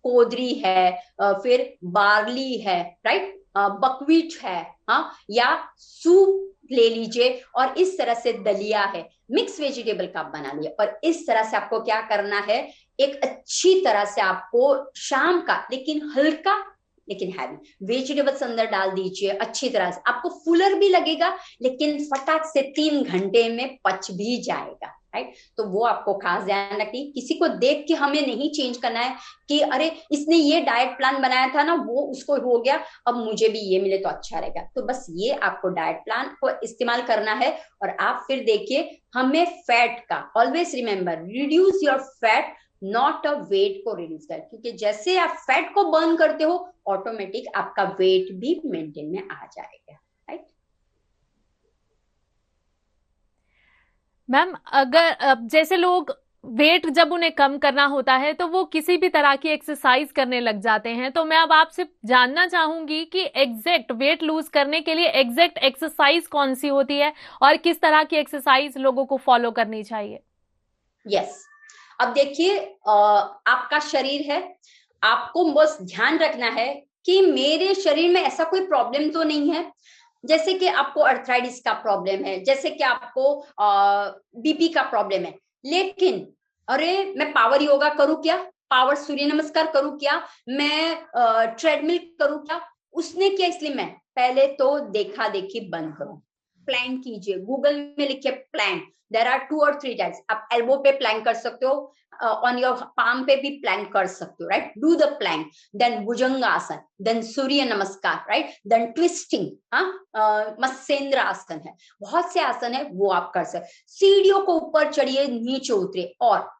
कोदरी है, फिर बार्ली है, राइट, बकवीट है, हाँ, या सूप ले लीजिए, और इस तरह से दलिया है, मिक्स वेजिटेबल का आप बना लिया। और इस तरह से आपको क्या करना है, एक अच्छी तरह से आपको शाम का, लेकिन हल्का लेकिन हैवी वेजिटेबल्स अंदर डाल दीजिए अच्छी तरह से। आपको फुलर भी लगेगा, लेकिन फटाक से 3 घंटे में पच भी जाएगा, राइट। तो वो आपको खास ध्यान रखनी। किसी को देख के हमें नहीं चेंज करना है कि अरे इसने ये डाइट प्लान बनाया था ना, वो उसको हो गया, अब मुझे भी ये मिले तो अच्छा रहेगा। तो बस ये आपको डाइट प्लान को इस्तेमाल करना है। और आप फिर देखिए, हमें फैट का, always remember, reduce your fat, not a weight को रिड्यूस कर, क्योंकि जैसे आप फैट को बर्न करते हो, ऑटोमेटिक आपका वेट भी मेंटेन में आ जाएगा, राइट। मैम, अगर जैसे लोग वेट जब उन्हें कम करना होता है तो वो किसी भी तरह की एक्सरसाइज करने लग जाते हैं, तो मैं अब आपसे जानना चाहूंगी कि एग्जैक्ट वेट लूज करने के लिए एग्जैक्ट एक्सरसाइज कौन सी होती है और किस तरह की एक्सरसाइज लोगों को फॉलो करनी चाहिए? यस, अब देखिए, आपका शरीर है, आपको बस ध्यान रखना है कि मेरे शरीर में ऐसा कोई प्रॉब्लम तो नहीं है। जैसे कि आपको अर्थराइटिस का प्रॉब्लम है, जैसे कि आपको बीपी का प्रॉब्लम है, लेकिन अरे मैं पावर योगा करूं क्या, पावर सूर्य नमस्कार करूं क्या, मैं ट्रेडमिल करूं क्या, उसने क्या, इसलिए मैं पहले तो देखा देखी बंद करूं। प्लैंक कीजिए, गूगल में लिखिए plank, there are 2 or 3 types. आप एल्बो पे प्लैंक कर सकते हो, ऑन योर पाम पे भी प्लैंक कर सकते हो, right? Do the plank, then bhujangasana, then surya namaskar, right? Then twisting, Matsyendra आसन है, बहुत से आसन है वो आप कर सकते। सीढ़ियों को ऊपर चढ़िए, नीचे उतरे, और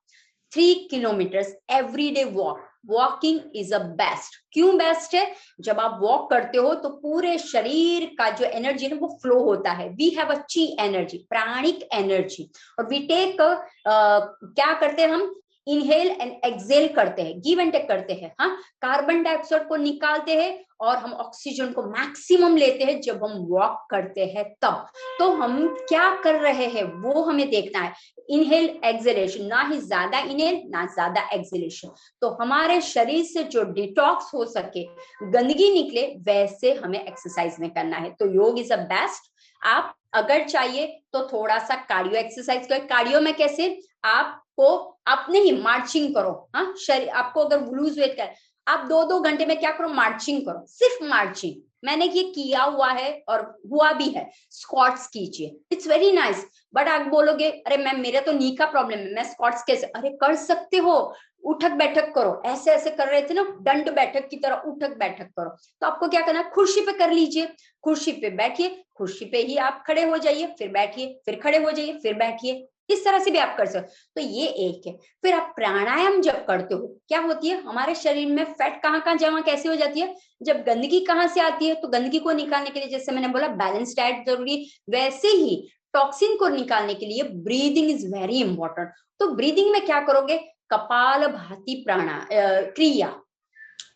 3 kilometre every day walk. Walking is a best. क्यों बेस्ट है? जब आप वॉक करते हो तो पूरे शरीर का जो एनर्जी है वो फ्लो होता है। वी हैव अ ची एनर्जी, प्राणिक एनर्जी, और वी टेक क्या करते हैं हम? इनहेल एंड एक्सेल करते हैं, गिव एंड टेक करते हैं। हाँ, कार्बन डाइऑक्साइड को निकालते हैं और हम ऑक्सीजन को मैक्सिमम लेते हैं जब हम वॉक करते हैं तब। तो हम क्या कर रहे हैं वो हमें देखना है। इनहेल एक्सेलेशन, ना ही ज्यादा इनहेल ना ज्यादा एक्सेलेशन। तो हमारे शरीर से जो डिटॉक्स हो सके, गंदगी निकले, वैसे हमें एक्सरसाइज में करना है। तो योग इज अ बेस्ट। आप अगर चाहिए तो थोड़ा सा कार्डियो एक्सरसाइज करो। कार्डियो में कैसे? आपको अपने ही मार्चिंग करो। हाँ, शरीर आपको अगर लूज वेट कर, आप 2-2 घंटे में क्या करो? मार्चिंग करो, सिर्फ मार्चिंग। मैंने ये किया हुआ है और हुआ भी है। स्क्वाट्स कीजिए, इट्स वेरी नाइस। बट आप बोलोगे अरे मैम मेरा तो नी का प्रॉब्लम है, मैं स्क्वाट्स कैसे? अरे कर सकते हो, उठक बैठक करो। ऐसे ऐसे कर रहे थे ना, दंड बैठक की तरह उठक बैठक करो। तो आपको क्या करना है? कुर्सी पे कर लीजिए, कुर्सी पे बैठिए, कुर्सी पे ही आप खड़े हो जाइए, फिर बैठिए, फिर खड़े हो जाइए, फिर बैठिए। इस तरह से भी आप कर सकते हो। तो ये एक है। फिर आप प्राणायाम जब करते हो, क्या होती है हमारे शरीर में? फैट कहाँ कहाँ जमा कैसे हो जाती है? जब गंदगी कहाँ से आती है, तो गंदगी को निकालने के लिए, जैसे मैंने बोला, बैलेंस डाइट जरूरी, वैसे ही टॉक्सिन को निकालने के लिए ब्रीदिंग इज वेरी इंपॉर्टेंट। तो ब्रीदिंग में क्या करोगे? कपालभाति क्रिया,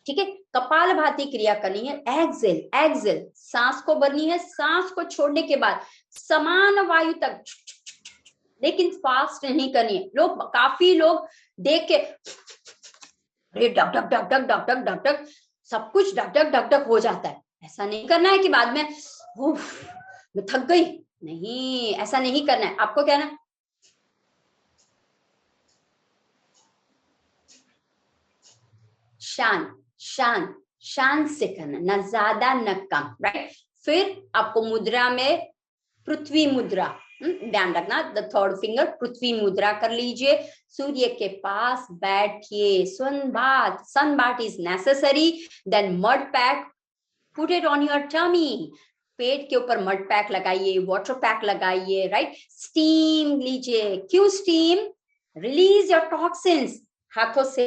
ठीक है? कपालभाति क्रिया करनी है। एक्सेल एक्सेल, सांस को भरनी है, सांस को छोड़ने के बाद समान वायु तक, लेकिन फास्ट नहीं करनी है। काफी लोग देख K duck duck duck duck duck duck duck duck, सब कुछ डक डक डक डक हो जाता है। ऐसा नहीं करना है कि बाद में मैं थक गई। नहीं, ऐसा नहीं करना है। आपको क्या ना, शांत शांत शांत से करना, न ज्यादा न कम, राइट? फिर आपको मुद्रा में पृथ्वी मुद्रा, ध्यान रखना, द थर्ड फिंगर, पृथ्वी मुद्रा कर लीजिए। सूर्य के पास बैठिए। Sun bath is necessary. Then mud pack, put it on your tummy. पेट के ऊपर मड पैक लगाइए, वाटर पैक लगाइए, राइट? स्टीम लीजिए। क्यों स्टीम? रिलीज योर टॉक्सिन्स हाथों से।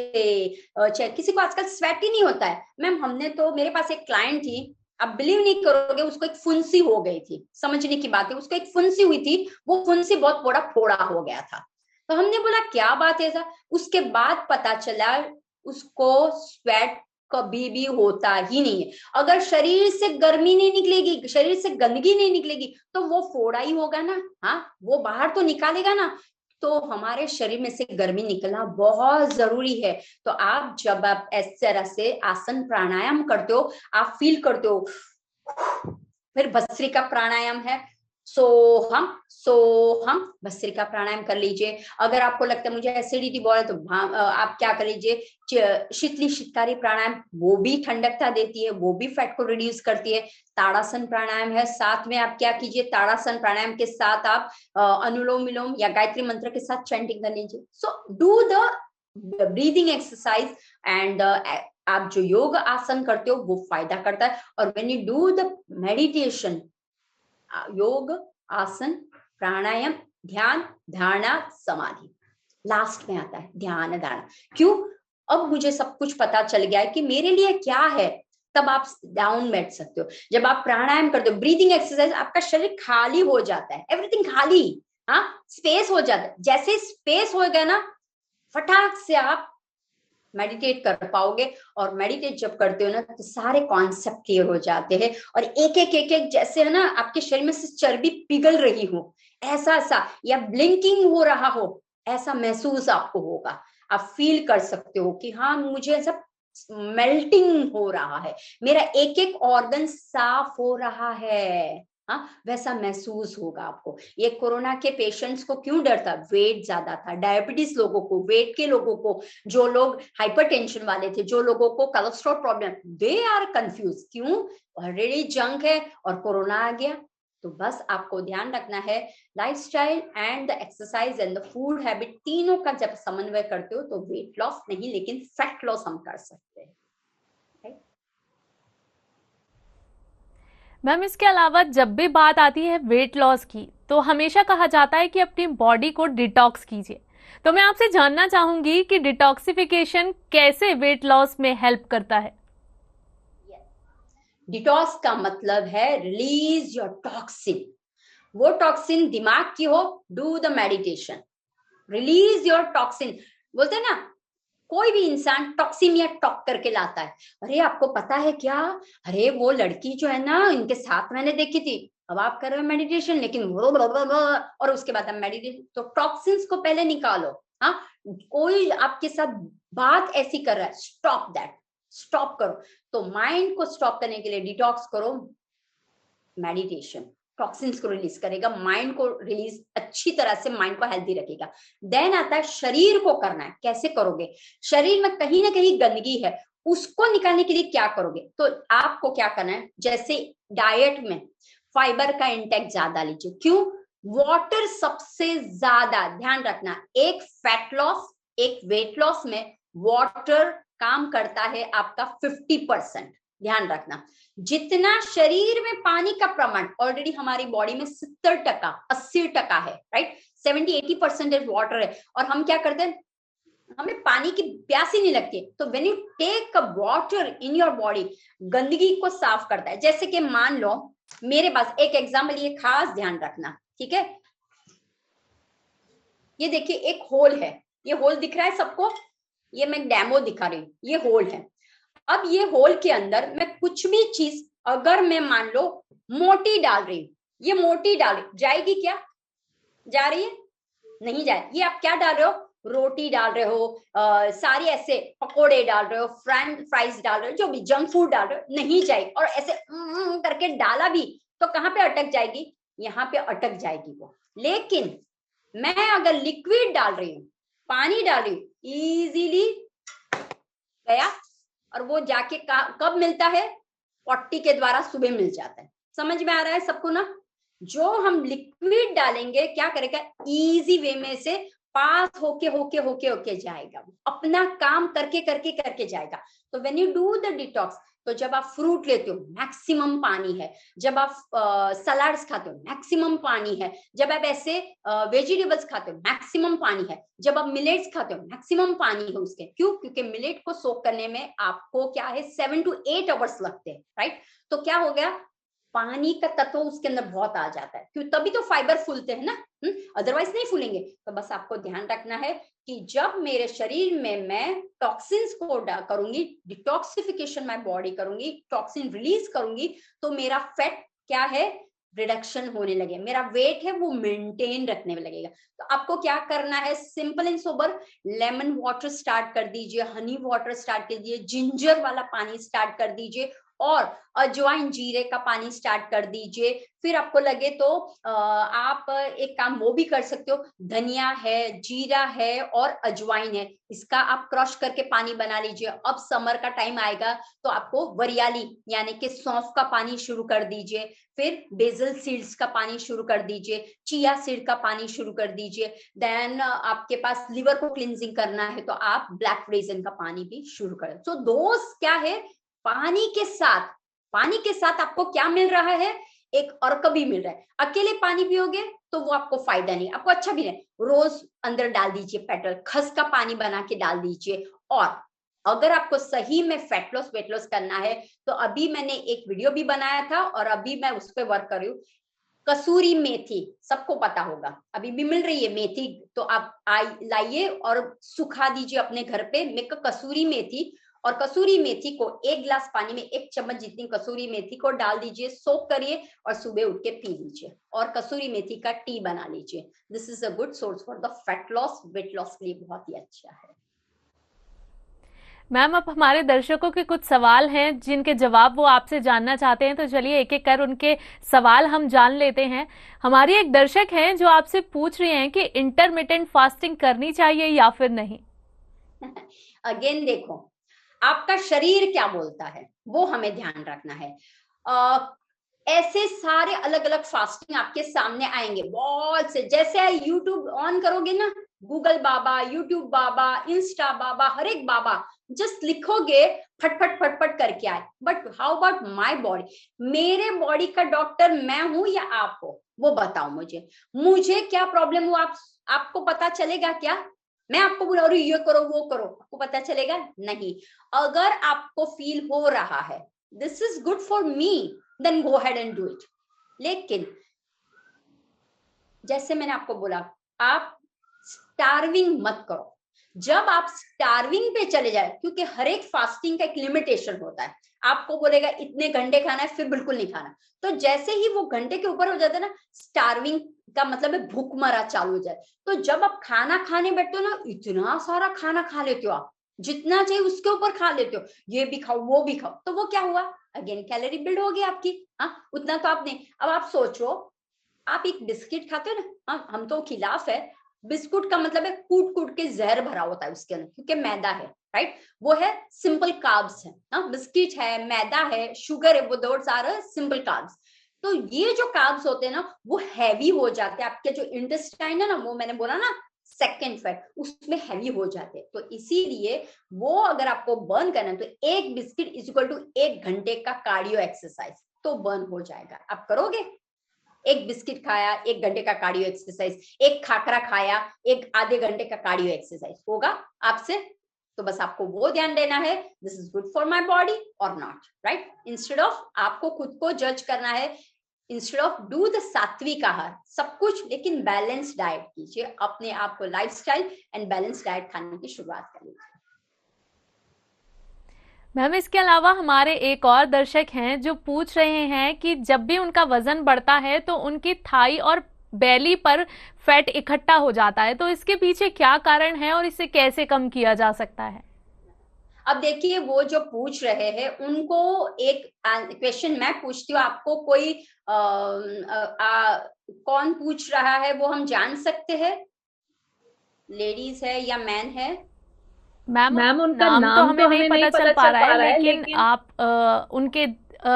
किसी को आजकल स्वेट ही नहीं होता है। मैम हमने तो, मेरे पास एक क्लाइंट थी, आप बिलीव नहीं करोगे, उसको एक फुंसी हो गई थी। समझने की बात है, उसको एक फुंसी हुई थी, वो फुंसी बहुत बड़ा फोड़ा हो गया था। तो हमने बोला क्या बात है ऐसा? उसके बाद पता चला उसको स्वेट कभी भी होता ही नहीं है। अगर शरीर से गर्मी नहीं निकलेगी, शरीर से गंदगी नहीं निकलेगी, तो वो फोड़ा ही होगा ना। हाँ, वो बाहर तो निकालेगा ना। तो हमारे शरीर में से गर्मी निकलना बहुत जरूरी है। तो आप जब आप इस तरह से आसन प्राणायाम करते हो, आप फील करते हो। फिर भस्त्रिका प्राणायाम है, सोहम सोहम, भस्त्रिका प्राणायाम कर लीजिए। अगर आपको लगता है मुझे एसिडिटी बहुत है, तो आप क्या कर लीजिए? शीतली शीतकारी प्राणायाम, वो भी ठंडकता देती है, वो भी फैट को रिड्यूस करती है। ताड़ासन प्राणायाम है, साथ में आप क्या कीजिए? ताड़ासन प्राणायाम के साथ आप अनुलोम विलोम या गायत्री मंत्र के साथ चैंटिंग कर लीजिए। So do the breathing exercise and आप जो योग आसन करते हो वो फायदा करता है। और when you do the meditation, योग आसन प्राणायाम ध्यान धारणा समाधि, लास्ट में आता है ध्यान धारणा। क्यों? अब मुझे सब कुछ पता चल गया है कि मेरे लिए क्या है, तब आप डाउन बैठ सकते हो। जब आप प्राणायाम करते हो, ब्रीदिंग एक्सरसाइज, आपका शरीर खाली हो जाता है, एवरीथिंग खाली, हाँ, स्पेस हो जाता है। जैसे स्पेस हो गया ना, फटाक से आप मेडिटेट कर पाओगे। और मेडिटेट जब करते हो ना, तो सारे कॉन्सेप्ट क्लियर हो जाते हैं। और एक एक जैसे है ना, आपके शरीर में से चर्बी पिघल रही हो, ऐसा सा, या ब्लिंकिंग हो रहा हो, ऐसा महसूस आपको होगा। आप फील कर सकते हो कि हाँ, मुझे ऐसा मेल्टिंग हो रहा है, मेरा एक एक ऑर्गन साफ हो रहा है। हाँ, वैसा महसूस होगा आपको। ये कोरोना के पेशेंट्स को क्यों डर था? वेट ज्यादा था, डायबिटीज लोगों को, वेट के लोगों को, जो लोग हाइपरटेंशन वाले थे, जो लोगों को cholesterol problem, they are confuse. क्यों? ऑलरेडी जंग है और कोरोना आ गया। तो बस आपको ध्यान रखना है, lifestyle and the exercise and the food habit तीनों का जब समन्वय करते हो तो वेट लॉस नहीं लेकिन फैट लॉस हम कर सकते हैं। मैम इसके अलावा जब भी बात आती है वेट लॉस की तो हमेशा कहा जाता है कि अपनी बॉडी को डिटॉक्स कीजिए। तो मैं आपसे जानना चाहूंगी कि डिटॉक्सिफिकेशन कैसे वेट लॉस में हेल्प करता है। डिटॉक्स का मतलब है रिलीज योर टॉक्सिन। वो टॉक्सिन दिमाग की हो, do the meditation, release your toxin. बोलते हैं ना, कोई भी इंसान टॉक्सिमिया टॉक करके लाता है, अरे आपको पता है क्या, अरे वो लड़की जो है ना इनके साथ मैंने देखी थी, अब आप कर रहे हो मेडिटेशन लेकिन वो और उसके बाद हम मेडिटेशन। तो टॉक्सिन्स को पहले निकालो। हाँ, कोई आपके साथ बात ऐसी कर रहा है, स्टॉप दैट, स्टॉप करो। तो माइंड को स्टॉप करने के लिए डिटॉक्स करो, मेडिटेशन टॉक्सिन्स को रिलीज करेगा, माइंड को रिलीज अच्छी तरह से, माइंड को हेल्दी रखेगा। देन आता है शरीर को करना है, कैसे करोगे? शरीर में कहीं ना कहीं गंदगी है, उसको निकालने के लिए क्या करोगे? तो आपको क्या करना है, जैसे डाइट में फाइबर का इंटेक ज्यादा लीजिए। क्यों? वाटर सबसे ज्यादा ध्यान रखना, एक फैट लॉस एक वेट लॉस में वाटर काम करता है आपका 50%। ध्यान रखना, जितना शरीर में पानी का प्रमाण ऑलरेडी हमारी बॉडी में 70% 80% है, राइट, 70-80% वाटर है, और हम क्या करते हैं, हमें पानी की प्यास ही नहीं लगती। तो when you take a water in your body, गंदगी को साफ करता है। जैसे कि मान लो मेरे पास एक एग्जाम्पल, ये खास ध्यान रखना, ठीक है। ये देखिए एक होल है, ये होल दिख रहा है सबको, ये मैं डेमो दिखा रही हूँ, ये होल है। अब ये होल के अंदर मैं कुछ भी चीज अगर मैं मान लो मोटी डाल रही हूं, ये मोटी डाल रही, जाएगी क्या? जा रही है? नहीं जाए। ये आप क्या डाल रहे हो, रोटी डाल रहे हो, सारी ऐसे पकोड़े डाल रहे हो, फ्राइज डाल रहे हो, जो भी जंक फूड डाल रहे हो, नहीं जाएगी। और ऐसे करके डाला भी तो कहां पे अटक जाएगी? यहाँ पे अटक जाएगी वो। लेकिन मैं अगर लिक्विड डाल रही हूँ, पानी डाल रही हूँ, इजीली गया, और वो जाके कब मिलता है? पॉटी के द्वारा सुबह मिल जाता है। समझ में आ रहा है सबको ना? जो हम लिक्विड डालेंगे क्या करेगा, इजी वे में से पास होके होके होके होके जाएगा, अपना काम करके करके करके जाएगा। तो when you do the detox, तो जब आप फ्रूट लेते हो मैक्सिमम पानी है, जब आप सलाड्स खाते हो मैक्सिमम पानी है, जब आप ऐसे वेजिटेबल्स खाते हो मैक्सिमम पानी है, जब आप मिलेट्स खाते हो मैक्सिमम पानी है उसके। क्यों? क्योंकि मिलेट को सोक करने में आपको क्या है 7 to 8 आवर्स लगते हैं, राइट। तो क्या हो गया, पानी का तत्व उसके अंदर बहुत आ जाता है, क्यों? तभी तो फाइबर फूलते हैं ना, अदरवाइज नहीं फूलेंगे। तो बस आपको ध्यान रखना है कि जब मेरे शरीर में मैं टॉक्सिन्स को करूंगी, डिटॉक्सिफिकेशन माय बॉडी करूंगी, टॉक्सिन रिलीज करूंगी, तो मेरा फैट क्या है, रिडक्शन होने लगे, मेरा वेट है वो मेंटेन रखने में लगेगा। तो आपको क्या करना है, simple and sober, lemon water start कर दीजिए, हनी वाटर स्टार्ट कर दीजिए, जिंजर वाला पानी स्टार्ट कर दीजिए, और अजवाइन जीरे का पानी स्टार्ट कर दीजिए। फिर आपको लगे तो आप एक काम वो भी कर सकते हो, धनिया है, जीरा है और अजवाइन है, इसका आप क्रश करके पानी बना लीजिए। अब समर का टाइम आएगा तो आपको वरियाली यानी कि सौंफ का पानी शुरू कर दीजिए, फिर बेजल सीड्स का पानी शुरू कर दीजिए, चिया सीड का पानी शुरू कर दीजिए। देन आपके पास लिवर को क्लिनजिंग करना है तो आप ब्लैक रेजन का पानी भी शुरू करें। तो दोस्त क्या है, पानी के साथ आपको क्या मिल रहा है, एक अर्क भी मिल रहा है। अकेले पानी पियोगे तो वो आपको फायदा नहीं, आपको अच्छा भी नहीं। रोज अंदर डाल दीजिए पेट्रोल, खस का पानी बना के डाल दीजिए। और अगर आपको सही में फैट लॉस वेट लॉस करना है तो अभी मैंने एक वीडियो भी बनाया था और अभी मैं उस पर वर्क कर रही हूँ। कसूरी मेथी सबको पता होगा, अभी भी मिल रही है मेथी, तो आप लाइए और सुखा दीजिए अपने घर पे। मेक कसूरी मेथी, और कसूरी मेथी को 1 गिलास पानी में 1 चम्मच जितनी कसूरी मेथी को डाल दीजिए, सोक करिए और सुबह उठ के पी लीजिए, और कसूरी मेथी का टी बना लीजिए। This is a good source for the fat loss, weight loss के लिए बहुत ही अच्छा है। मैम अब हमारे दर्शकों के कुछ सवाल हैं जिनके जवाब वो आपसे जानना चाहते हैं, तो चलिए एक एक कर उनके सवाल हम जान लेते हैं। हमारी एक दर्शक हैं जो आपसे पूछ रही हैं कि इंटरमिटेंट फास्टिंग करनी चाहिए या फिर नहीं। अगेन देखो, आपका शरीर क्या बोलता है वो हमें ध्यान रखना है। ऐसे सारे अलग अलग फास्टिंग आपके सामने आएंगे बहुत से। जैसे यूट्यूब ऑन करोगे ना, गूगल बाबा, यूट्यूब बाबा, इंस्टा बाबा, हर एक बाबा जस्ट लिखोगे, फटफट फटफट करके आए। But how about my body? मेरे बॉडी का डॉक्टर मैं हूं या आप हो? वो बताओ मुझे, मुझे क्या प्रॉब्लम हुआ आपको पता चलेगा क्या? मैं आपको बोला और ये करो वो करो, आपको पता चलेगा? नहीं। अगर आपको फील हो रहा है this is good for me, then go ahead and do it. लेकिन जैसे मैंने आपको बोला, आप स्टार्विंग मत करो। जब आप स्टार्विंग पे चले जाए, क्योंकि हर एक फास्टिंग का एक लिमिटेशन होता है, आपको बोलेगा इतने घंटे खाना है, फिर बिल्कुल नहीं खाना। तो जैसे ही वो घंटे के ऊपर हो जाता है ना, स्टार्विंग का मतलब है भूखमरा चालू हो जाए। तो जब आप खाना खाने बैठते हो ना, इतना सारा खाना खा लेते हो आप, जितना चाहिए उसके ऊपर खा लेते हो, ये भी खाओ वो भी खाओ, तो वो क्या हुआ? अगेन कैलोरी बिल्ड हो गई आपकी। हाँ, उतना तो आपने। अब आप सोचो, आप एक बिस्किट खाते हो ना, हाँ हम तो खिलाफ है। बिस्कुट का मतलब है कूट कूट के जहर भरा होता है उसके अंदर, क्योंकि मैदा है, राइट? वो है सिंपल कार्ब्स है। हाँ, बिस्किट है, मैदा है, शुगर है, वो दोट्स आर सिंपल कार्ब्स। तो ये जो कार्ब्स होते हैं ना, वो हैवी हो जाते हैं। आपके जो इंटेस्टाइन है ना, वो मैंने बोला ना सेकेंड फैट, उसमें हैवी हो जाते हैं। तो इसीलिए वो अगर आपको बर्न करना है, तो एक बिस्किट इज इक्वल टू 1 घंटे का कार्डियो एक्सरसाइज, तो बर्न हो जाएगा। आप करोगे? एक बिस्किट खाया, 1 घंटे का कार्डियो एक्सरसाइज, एक खाकरा खाया, एक आधे घंटे का कार्डियो एक्सरसाइज होगा आपसे। तो बस आपको वो ध्यान देना है, this is good for my body और नॉट, राइट? इंस्टेड ऑफ आपको खुद को जज करना है, इंस्टेड ऑफ डू द सात्विक आहार सब कुछ, लेकिन बैलेंस डाइट कीजिए। अपने आप को लाइफस्टाइल एंड बैलेंस डाइट खाने की शुरुआत करिए। मैम इसके अलावा हमारे एक और दर्शक हैं जो पूछ रहे हैं कि जब भी उनका वजन बढ़ता है तो उनकी थाई और बेली पर फैट इकट्ठा हो जाता है, तो इसके पीछे क्या कारण है और इसे कैसे कम किया जा सकता है? अब देखिए, वो जो पूछ रहे हैं उनको एक क्वेश्चन मैं पूछती हूँ, आपको कोई कौन पूछ रहा है वो हम जान सकते हैं? लेडीज है या मैन है? मैम मैम उनका नाम तो नाम हमें तो नहीं हमें नहीं पता चल पता पा चल रहा पा है, रहा है, लेकिन लेकिन आप उनके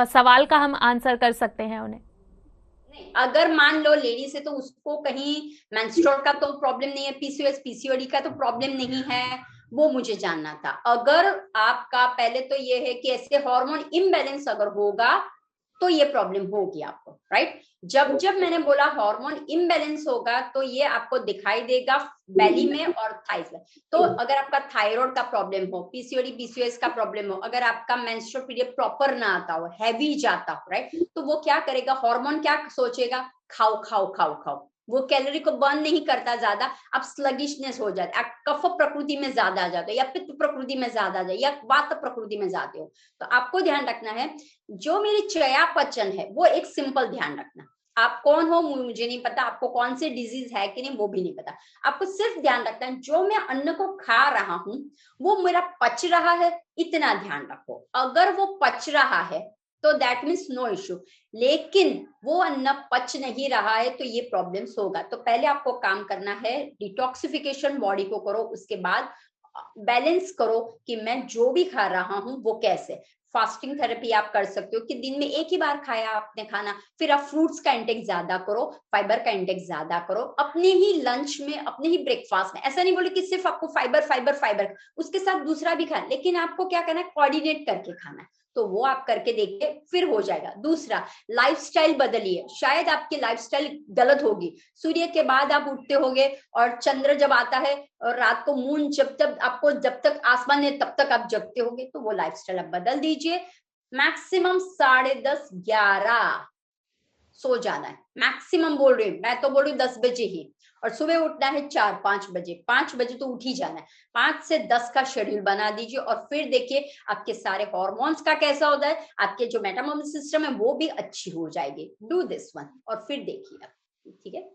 सवाल का हम आंसर कर सकते हैं उन्हें। नहीं, अगर मान लो लेडीज है तो उसको कहीं मेंस्ट्रुअल का तो प्रॉब्लम नहीं है, पीसीओएस पीसीओडी का तो प्रॉब्लम नहीं है, वो मुझे जानना था। अगर आपका पहले तो ये है कि ऐसे हार्मोन इम्बैलेंस अगर होगा तो ये प्रॉब्लम होगी आपको, राइट? जब जब मैंने बोला हार्मोन इम्बैलेंस होगा तो ये आपको दिखाई देगा बेली में और थाइस में। तो अगर आपका थायराइड का प्रॉब्लम हो, पीसीओडी पीसीओएस का प्रॉब्लम हो, अगर आपका मेंस्ट्रुअल पीरियड प्रॉपर ना आता हो, हैवी जाता हो, राइट, तो वो क्या करेगा? हार्मोन क्या सोचेगा? खाओ खाओ खाओ खाओ। वो कैलोरी को बर्न नहीं करता ज्यादा, आप स्लगिशनेस हो जाते, आप कफ प्रकृति में ज्यादा आ जाते हो, या पित्त प्रकृति में ज्यादा आ जाए, या वात प्रकृति में जाते हो। तो आपको ध्यान रखना है, जो मेरी चयापचय है वो एक सिंपल ध्यान रखना। आप कौन हो मुझे नहीं पता, आपको कौन से डिजीज है कि नहीं वो भी नहीं पता, आपको सिर्फ ध्यान रखना है जो मैं अन्न को खा रहा हूं वो मेरा पच रहा है, इतना ध्यान रखो। अगर वो पच रहा है तो दैट मीन्स नो इश्यू, लेकिन वो अन्न पच नहीं रहा है तो ये प्रॉब्लम्स होगा। तो पहले आपको काम करना है, डिटॉक्सिफिकेशन बॉडी को करो, उसके बाद बैलेंस करो कि मैं जो भी खा रहा हूं वो कैसे। फास्टिंग थेरेपी आप कर सकते हो कि दिन में एक ही बार खाया आपने खाना, फिर आप फ्रूट्स का इंटेक ज्यादा करो, फाइबर का इंटेक ज्यादा करो, अपने ही लंच में, अपने ही ब्रेकफास्ट में। ऐसा नहीं बोले कि सिर्फ आपको फाइबर फाइबर फाइबर, उसके साथ दूसरा भी खाना, लेकिन आपको क्या करना है? कोऑर्डिनेट करके खाना है। तो वो आप करके देखिए, फिर हो जाएगा। दूसरा, लाइफस्टाइल बदलिए। शायद आपकी लाइफस्टाइल गलत होगी, सूर्य के बाद आप उठते होगे और चंद्र जब आता है और रात को मून जब तक आपको, जब तक आसमान है तब तक आप जगते होगे, तो वो लाइफस्टाइल आप बदल दीजिए। मैक्सिमम 10:30 11 सो जाना है, मैक्सिमम बोल रही हूँ, मैं तो बोल रही हूँ 10 बजे ही, और सुबह उठना है 4-5 बजे, 5 बजे तो उठ ही जाना है। 5 से 10 का शेड्यूल बना दीजिए और फिर देखिए आपके सारे हॉर्मोन्स का कैसा होता है, आपके जो मेटाबॉलिक सिस्टम है वो भी अच्छी हो जाएगी। डू दिस वन और फिर देखिए आप, ठीक है?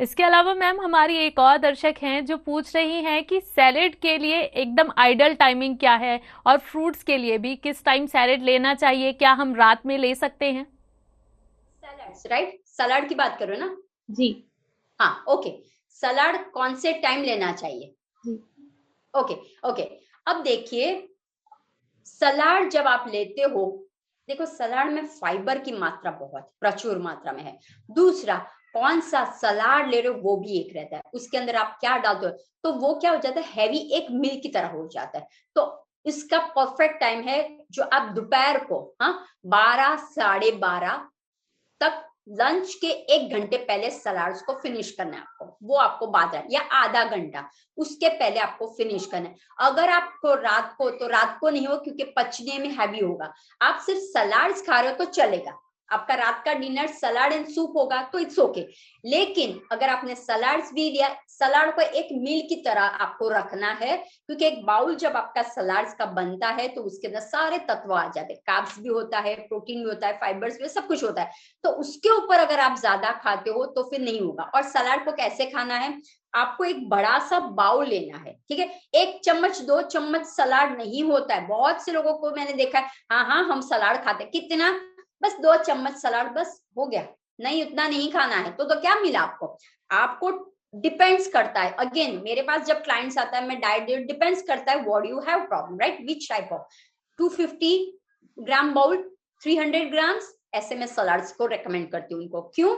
इसके अलावा मैम हमारी एक और दर्शक हैं जो पूछ रही हैं कि सैलेड के लिए एकदम आइडियल टाइमिंग क्या है, और फ्रूट्स के लिए भी किस टाइम सैलेड लेना चाहिए, क्या हम रात में ले सकते हैं? Salads, right? सलाड की बात करो ना? जी हाँ, ओके। सलाड कौन से टाइम लेना चाहिए? जी ओके ओके। अब देखिए, सलाड जब आप लेते हो, देखो सलाद में फाइबर की मात्रा बहुत प्रचुर मात्रा में है। दूसरा, कौन सा सलाद ले रहे हो वो भी एक रहता है, उसके अंदर आप क्या डालते हो, तो वो क्या हो जाता है, हैवी एक मील की तरह हो जाता है। तो इसका परफेक्ट टाइम है जो आप दोपहर को, हाँ, 12 12:30 तक, लंच के 1 घंटे पहले सलाड्स को फिनिश करना है आपको, वो आपको बाद है, या आधा घंटा उसके पहले आपको फिनिश करना है। अगर आपको रात को, तो रात को नहीं हो क्योंकि पचने में हैवी होगा। आप सिर्फ सलाड्स खा रहे हो तो चलेगा, आपका रात का डिनर सलाड एंड सूप होगा तो इट्स ओके। लेकिन अगर आपने सलाड्स भी लिया, सलाड को एक मील की तरह आपको रखना है, क्योंकि एक बाउल जब आपका सलाड्स का बनता है तो उसके अंदर सारे तत्व आ जाते हैं, कार्ब्स भी होता है, प्रोटीन भी होता है, फाइबर्स भी, सब कुछ होता है। तो उसके ऊपर अगर आप ज्यादा खाते हो तो फिर नहीं होगा। और सलाड को कैसे खाना है, आपको एक बड़ा सा बाउल लेना है, ठीक है, 1 चम्मच 2 चम्मच सलाड नहीं होता है। बहुत से लोगों को मैंने देखा है, हाँ हाँ हम सलाड खाते हैं, कितना, बस 2 चम्मच सलाड बस हो गया, नहीं उतना नहीं खाना है। तो क्या मिला आपको, आपको डिपेंड्स करता है। अगेन मेरे पास जब क्लाइंट्स आता है, मैं डाइट, डिपेंड्स करता है what you have problem, right, which type of. 250 gram bowl, 300 grams, ऐसे मैं सलाड्स को रेकमेंड करती हूँ उनको। क्यों,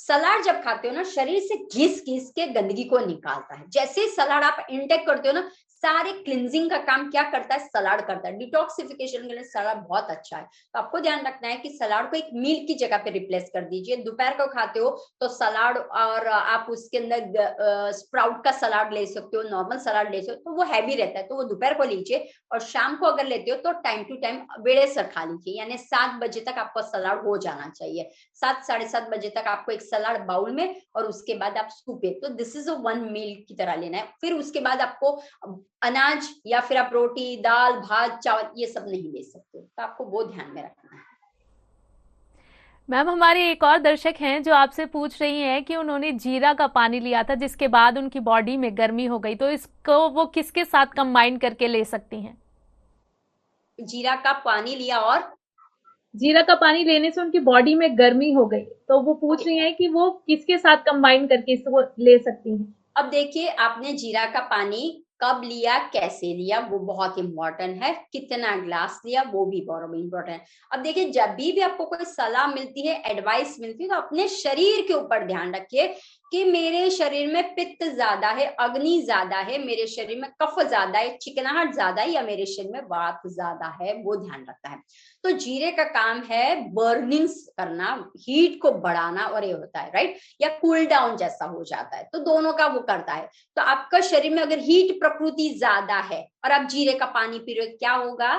सलाड जब खाते हो ना, शरीर से घिस घिस के गंदगी को निकालता है। जैसे ही सलाड आप इंटेक करते हो ना, सारे क्लिनजिंग का काम क्या करता है, सलाड करता है। डिटॉक्सिफिकेशन के लिए सलाड बहुत अच्छा है। तो आपको ध्यान रखना है कि सलाड को एक मील की जगह पे रिप्लेस कर दीजिए। दोपहर को खाते हो तो सलाड, और आप उसके अंदर स्प्राउट का सलाड ले सकते हो, नॉर्मल सलाड ले सकते हो, तो वो हैवी रहता है, तो वो दोपहर को लीजिए। और शाम को अगर लेते हो तो टाइम टू टाइम वेड़े सर खा लीजिए, यानी 7 बजे तक आपका सलाड हो जाना चाहिए। 7 7:30 बजे तक आपको एक सलाड बाउल में, और उसके बाद आप सूपे, तो दिस इज अ 1 मील की तरह लेना है। फिर उसके बाद आपको अनाज, या फिर आप रोटी दाल भात चावल ये सब नहीं ले सकते, तो आपको वो ध्यान में रखना है। मैम हमारे एक और दर्शक हैं जो आपसे पूछ रही हैं कि उन्होंने जीरा का पानी लिया था जिसके बाद उनकी बॉडी में गर्मी हो गई, तो इसको वो किसके साथ कंबाइन करके ले सकती हैं? जीरा का पानी लिया और जीरा का पानी लेने से उनकी बॉडी में गर्मी हो गई, तो वो पूछ रही हैं कि वो किसके साथ कंबाइन करके इसको ले सकती हैं। अब देखिए, आपने जीरा का पानी कब लिया, कैसे लिया, वो बहुत इंपॉर्टेंट है। कितना ग्लास लिया वो भी बहुत इंपॉर्टेंट है। अब देखिए, जब भी आपको कोई सलाह मिलती है, एडवाइस मिलती है, तो अपने शरीर के ऊपर ध्यान रखिए कि मेरे शरीर में पित्त ज्यादा है, अग्नि ज्यादा है, मेरे शरीर में कफ ज्यादा है, चिकनाहट ज्यादा है, या मेरे शरीर में वात ज्यादा है, वो ध्यान रखता है। तो जीरे का काम है बर्निंग करना, हीट को बढ़ाना, और ये होता है, राइट, या कूल डाउन जैसा हो जाता है, तो दोनों का वो करता है। तो आपका शरीर में अगर हीट प्रकृति ज्यादा है और आप जीरे का पानी पी रहे हो, क्या होगा,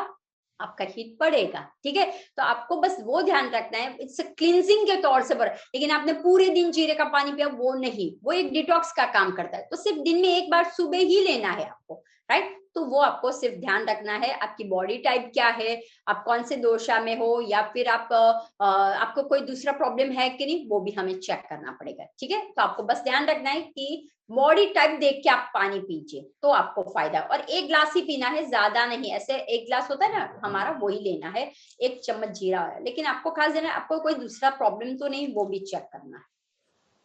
आपका हीट बढ़ेगा, ठीक है। तो आपको बस वो ध्यान रखना है, इट्स क्लींजिंग के तौर से लेकिन आपने पूरे दिन जीरे का पानी पिया, वो नहीं, वो एक डिटॉक्स का काम करता है। तो सिर्फ दिन में एक बार सुबह ही लेना है आपको, राइट। तो वो आपको सिर्फ ध्यान रखना है, आपकी बॉडी टाइप क्या है, आप कौन से दोषा में हो, या फिर आपको कोई दूसरा प्रॉब्लम है कि नहीं, वो भी हमें चेक करना पड़ेगा, ठीक है। तो आपको बस ध्यान रखना है कि बॉडी टाइप देख के आप पानी पीजिए तो आपको फायदा। और 1 ग्लास ही पीना है, ज्यादा नहीं। ऐसे 1 ग्लास होता है ना हमारा, वही लेना है। 1 चम्मच जीरा है, लेकिन आपको खास देना है, आपको कोई दूसरा प्रॉब्लम तो नहीं, वो भी चेक करना है।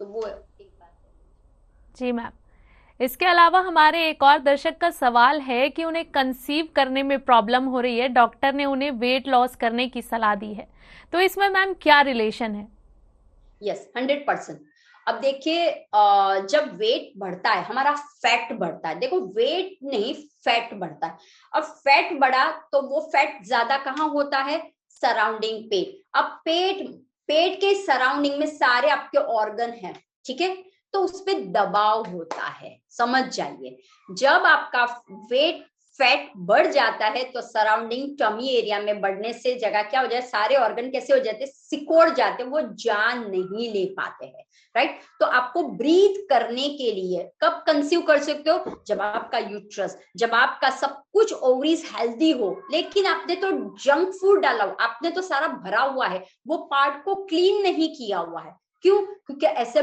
तो वो एक बात है। जी मैम, इसके अलावा हमारे एक और दर्शक का सवाल है कि उन्हें कंसीव करने में प्रॉब्लम हो रही है, डॉक्टर ने उन्हें वेट लॉस करने की सलाह दी है, तो इसमें मैम क्या रिलेशन है? यस, 100%। अब देखिए, जब वेट बढ़ता है हमारा, फैट बढ़ता है। देखो, वेट नहीं, फैट बढ़ता है। अब फैट बढ़ा तो वो फैट ज्यादा कहाँ होता है, सराउंडिंग पेट। अब पेट के सराउंडिंग में सारे आपके ऑर्गन हैं, ठीक है, तो उस पर दबाव होता है, समझ जाइए। जब आपका वेट फैट बढ़ जाता है तो सराउंडिंग टमी एरिया में बढ़ने से जगह क्या हो जाए, सारे ऑर्गन कैसे हो जाते, सिकोड़ जाते, वो जान नहीं ले पाते हैं, राइट। तो आपको ब्रीथ करने के लिए कब कंसीव कर सकते हो, जब आपका यूट्रस, जब आपका सब कुछ ओवरीज हेल्दी हो। लेकिन आपने तो जंक फूड डाला हुआ, आपने तो सारा भरा हुआ है, वो पार्ट को क्लीन नहीं किया हुआ है। क्यों, क्योंकि ऐसे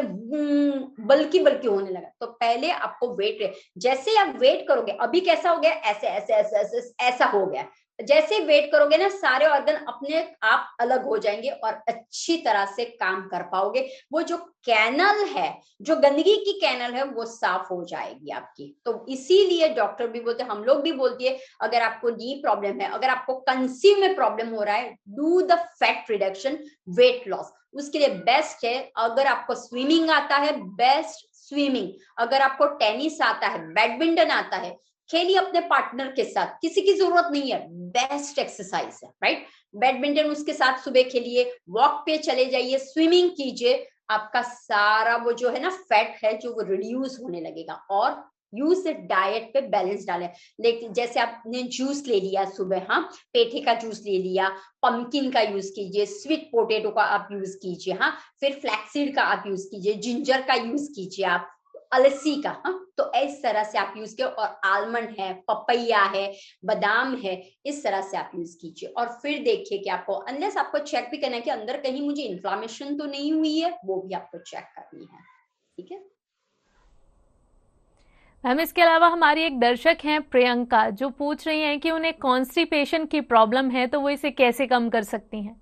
बल्कि होने लगा। तो पहले आपको वेट, जैसे आप वेट करोगे, अभी कैसा हो गया, ऐसे ऐसे ऐसे ऐसे ऐसा हो गया, जैसे वेट करोगे ना, सारे ऑर्गन अपने आप अलग हो जाएंगे और अच्छी तरह से काम कर पाओगे। वो जो कैनल है, जो गंदगी की कैनल है, वो साफ हो जाएगी आपकी। तो इसीलिए डॉक्टर भी बोलते हैं, हम लोग भी बोलते हैं, अगर आपको नी प्रॉब्लम है, अगर आपको कंसीव में प्रॉब्लम हो रहा है, do the fat reduction, weight loss. उसके लिए बेस्ट है, अगर आपको स्विमिंग आता है, बेस्ट स्विमिंग। अगर आपको टेनिस आता है, बैडमिंटन आता है, खेलिए अपने पार्टनर के साथ, किसी की जरूरत नहीं है, बेस्ट एक्सरसाइज है, राइट। बैडमिंटन उसके साथ सुबह खेलिए, वॉक पे चले जाइए, स्विमिंग कीजिए, आपका सारा वो जो है ना फैट है जो वो रिड्यूस होने लगेगा। और यूज डाइट पे बैलेंस डालें। लेकिन जैसे आपने जूस ले लिया सुबह, हाँ, पेठे का जूस ले लिया, पंपकिन का यूज कीजिए, स्वीट पोटैटो का आप यूज कीजिए, हाँ, फिर फ्लैक्सीड का आप यूज कीजिए, जिंजर का यूज कीजिए, आप अलसी का, हाँ, तो इस तरह से आप यूज कीजिए। और आलमंड है, पपैया है, बादाम है, इस तरह से आप यूज कीजिए। और फिर देखिए कि आपको, अनलेस आपको चेक भी करना है कि अंदर कहीं मुझे इन्फ्लामेशन तो नहीं हुई है, वो भी आपको चेक करनी है, ठीक है। मैम, इसके अलावा हमारी एक दर्शक हैं प्रियंका, जो पूछ रही हैं कि उन्हें कॉन्स्टिपेशन की प्रॉब्लम है, तो वो इसे कैसे कम कर सकती हैं।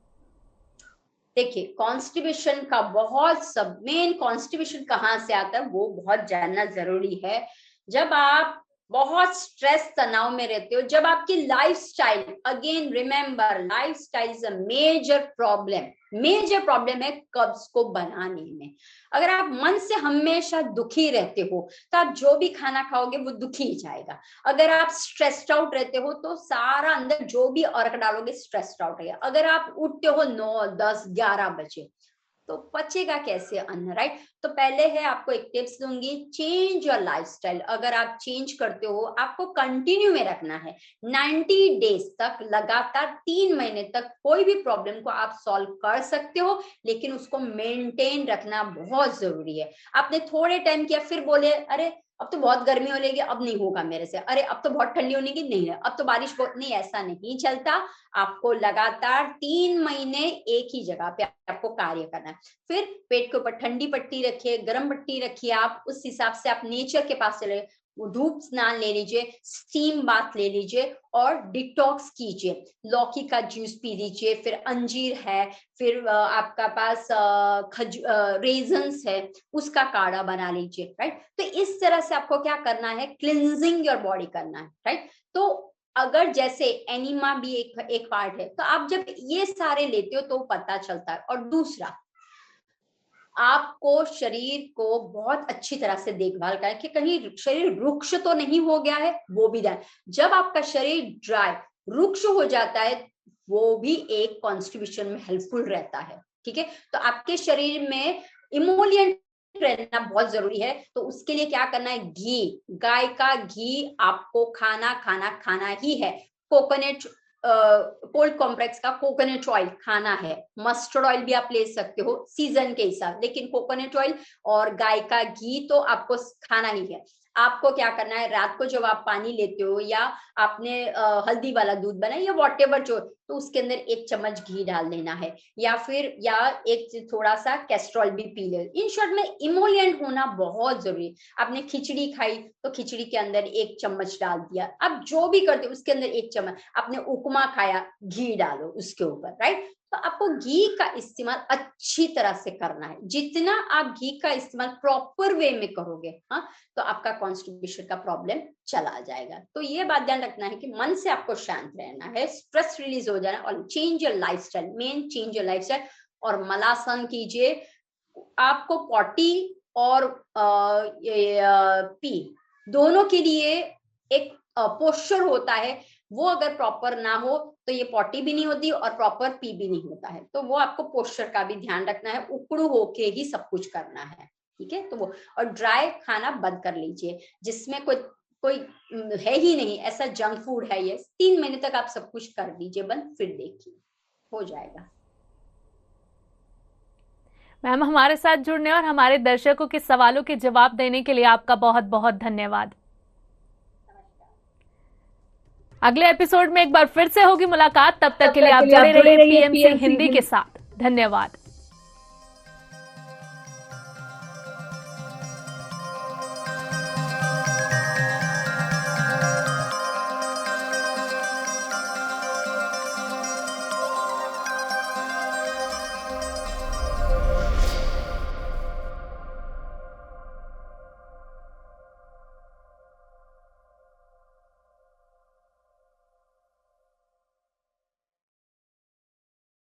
देखिए, कॉन्स्टिपेशन का बहुत सब मेन कॉन्स्टिपेशन कहाँ से आता है वो बहुत जानना जरूरी है। जब आप बहुत स्ट्रेस तनाव में रहते हो, जब आपकी lifestyle, again remember, lifestyle is a major problem है कब्ज को बनाने में। अगर आप मन से हमेशा दुखी रहते हो तो आप जो भी खाना खाओगे वो दुखी ही जाएगा। अगर आप स्ट्रेस्ड आउट रहते हो तो सारा अंदर जो भी अर्क डालोगे स्ट्रेस्ड आउट है। अगर आप उठते हो 9, 10, 11 बजे तो पचेगा कैसे अन्न, राइट। तो पहले है, आपको एक टिप्स दूंगी, चेंज योर लाइफस्टाइल। अगर आप चेंज करते हो, आपको कंटिन्यू में रखना है 90 डेज तक, लगातार 3 महीने तक कोई भी प्रॉब्लम को आप सॉल्व कर सकते हो, लेकिन उसको मेंटेन रखना बहुत जरूरी है। आपने थोड़े टाइम किया, फिर बोले अरे अब तो बहुत गर्मी होने लगी, अब नहीं होगा मेरे से, अरे अब तो बहुत ठंडी होने की, नहीं है अब तो बारिश नहीं, ऐसा नहीं चलता। आपको लगातार 3 महीने एक ही जगह पे आपको कार्य करना है। फिर पेट के ऊपर ठंडी पट्टी रखिए, गर्म पट्टी रखिए, आप उस हिसाब से आप नेचर के पास चले, धूप स्नान ले लीजिए, स्टीम बाथ ले लीजिए और डिटॉक्स कीजिए। लौकी का जूस पी लीजिए, फिर अंजीर है, फिर आपका पास रेजन्स है, उसका काढ़ा बना लीजिए, राइट। तो इस तरह से आपको क्या करना है, क्लिनजिंग योर बॉडी करना है, राइट। तो अगर जैसे एनीमा भी एक पार्ट है, तो आप जब ये सारे लेते हो तो पता चलता है। और दूसरा, आपको शरीर को बहुत अच्छी तरह से देखभाल करें कि कहीं शरीर रुक्ष तो नहीं हो गया है, वो भी ध्यान। जब आपका शरीर ड्राई रुक्ष हो जाता है, वो भी एक कॉन्स्टिट्यूशन में हेल्पफुल रहता है, ठीक है। तो आपके शरीर में इमोलिएंट रहना बहुत जरूरी है। तो उसके लिए क्या करना है, घी, गाय का घी आपको खाना ही है। कोकोनट कोल्ड कॉम्प्लेक्स का कोकोनट ऑयल खाना है। मस्टर्ड ऑयल भी आप ले सकते हो सीजन के हिसाब, लेकिन कोकोनट ऑयल और गाय का घी तो आपको खाना ही है। आपको क्या करना है, रात को जब आप पानी लेते हो या आपने हल्दी वाला दूध बनाया या वॉटेवर जो, तो उसके अंदर 1 चम्मच घी डाल देना है, या एक थोड़ा सा कैस्ट्रॉल भी पी ले। इन शॉर्ट में इमोलिएंट होना बहुत जरूरी है। आपने खिचड़ी खाई तो खिचड़ी के अंदर 1 चम्मच डाल दिया, आप जो भी करते हो उसके अंदर 1 चम्मच। आपने उपमा खाया, घी डालो उसके ऊपर, राइट। तो आपको घी का इस्तेमाल अच्छी तरह से करना है। जितना आप घी का इस्तेमाल प्रॉपर वे में करोगे, हाँ, तो आपका कॉन्स्टिपेशन का प्रॉब्लम चला जाएगा। तो ये बात ध्यान रखना है कि मन से आपको शांत रहना है, स्ट्रेस रिलीज हो जाना, और change your lifestyle, main change your lifestyle. और मलासन कीजिए। आपको पॉटी और पी दोनों के लिए एक पोस्चर होता है, वो अगर प्रॉपर ना हो तो ये पॉटी भी नहीं होती और प्रॉपर पी भी नहीं होता है। तो वो आपको पोस्चर का भी ध्यान रखना है, उकड़ू होके ही सब कुछ करना है, ठीक है। तो वो, और ड्राई खाना बंद कर लीजिए, जिसमें कोई है ही नहीं, ऐसा जंक फूड है ये। 3 महीने तक आप सब कुछ कर दीजिए बंद, फिर देखिए हो जाएगा। मैम, हमारे साथ जुड़ने और हमारे दर्शकों के सवालों के जवाब देने के लिए आपका बहुत बहुत धन्यवाद। अगले एपिसोड में एक बार फिर से होगी मुलाकात, तब तक के लिए आप जुड़े रहिए पीएमसी हिंदी के साथ। धन्यवाद।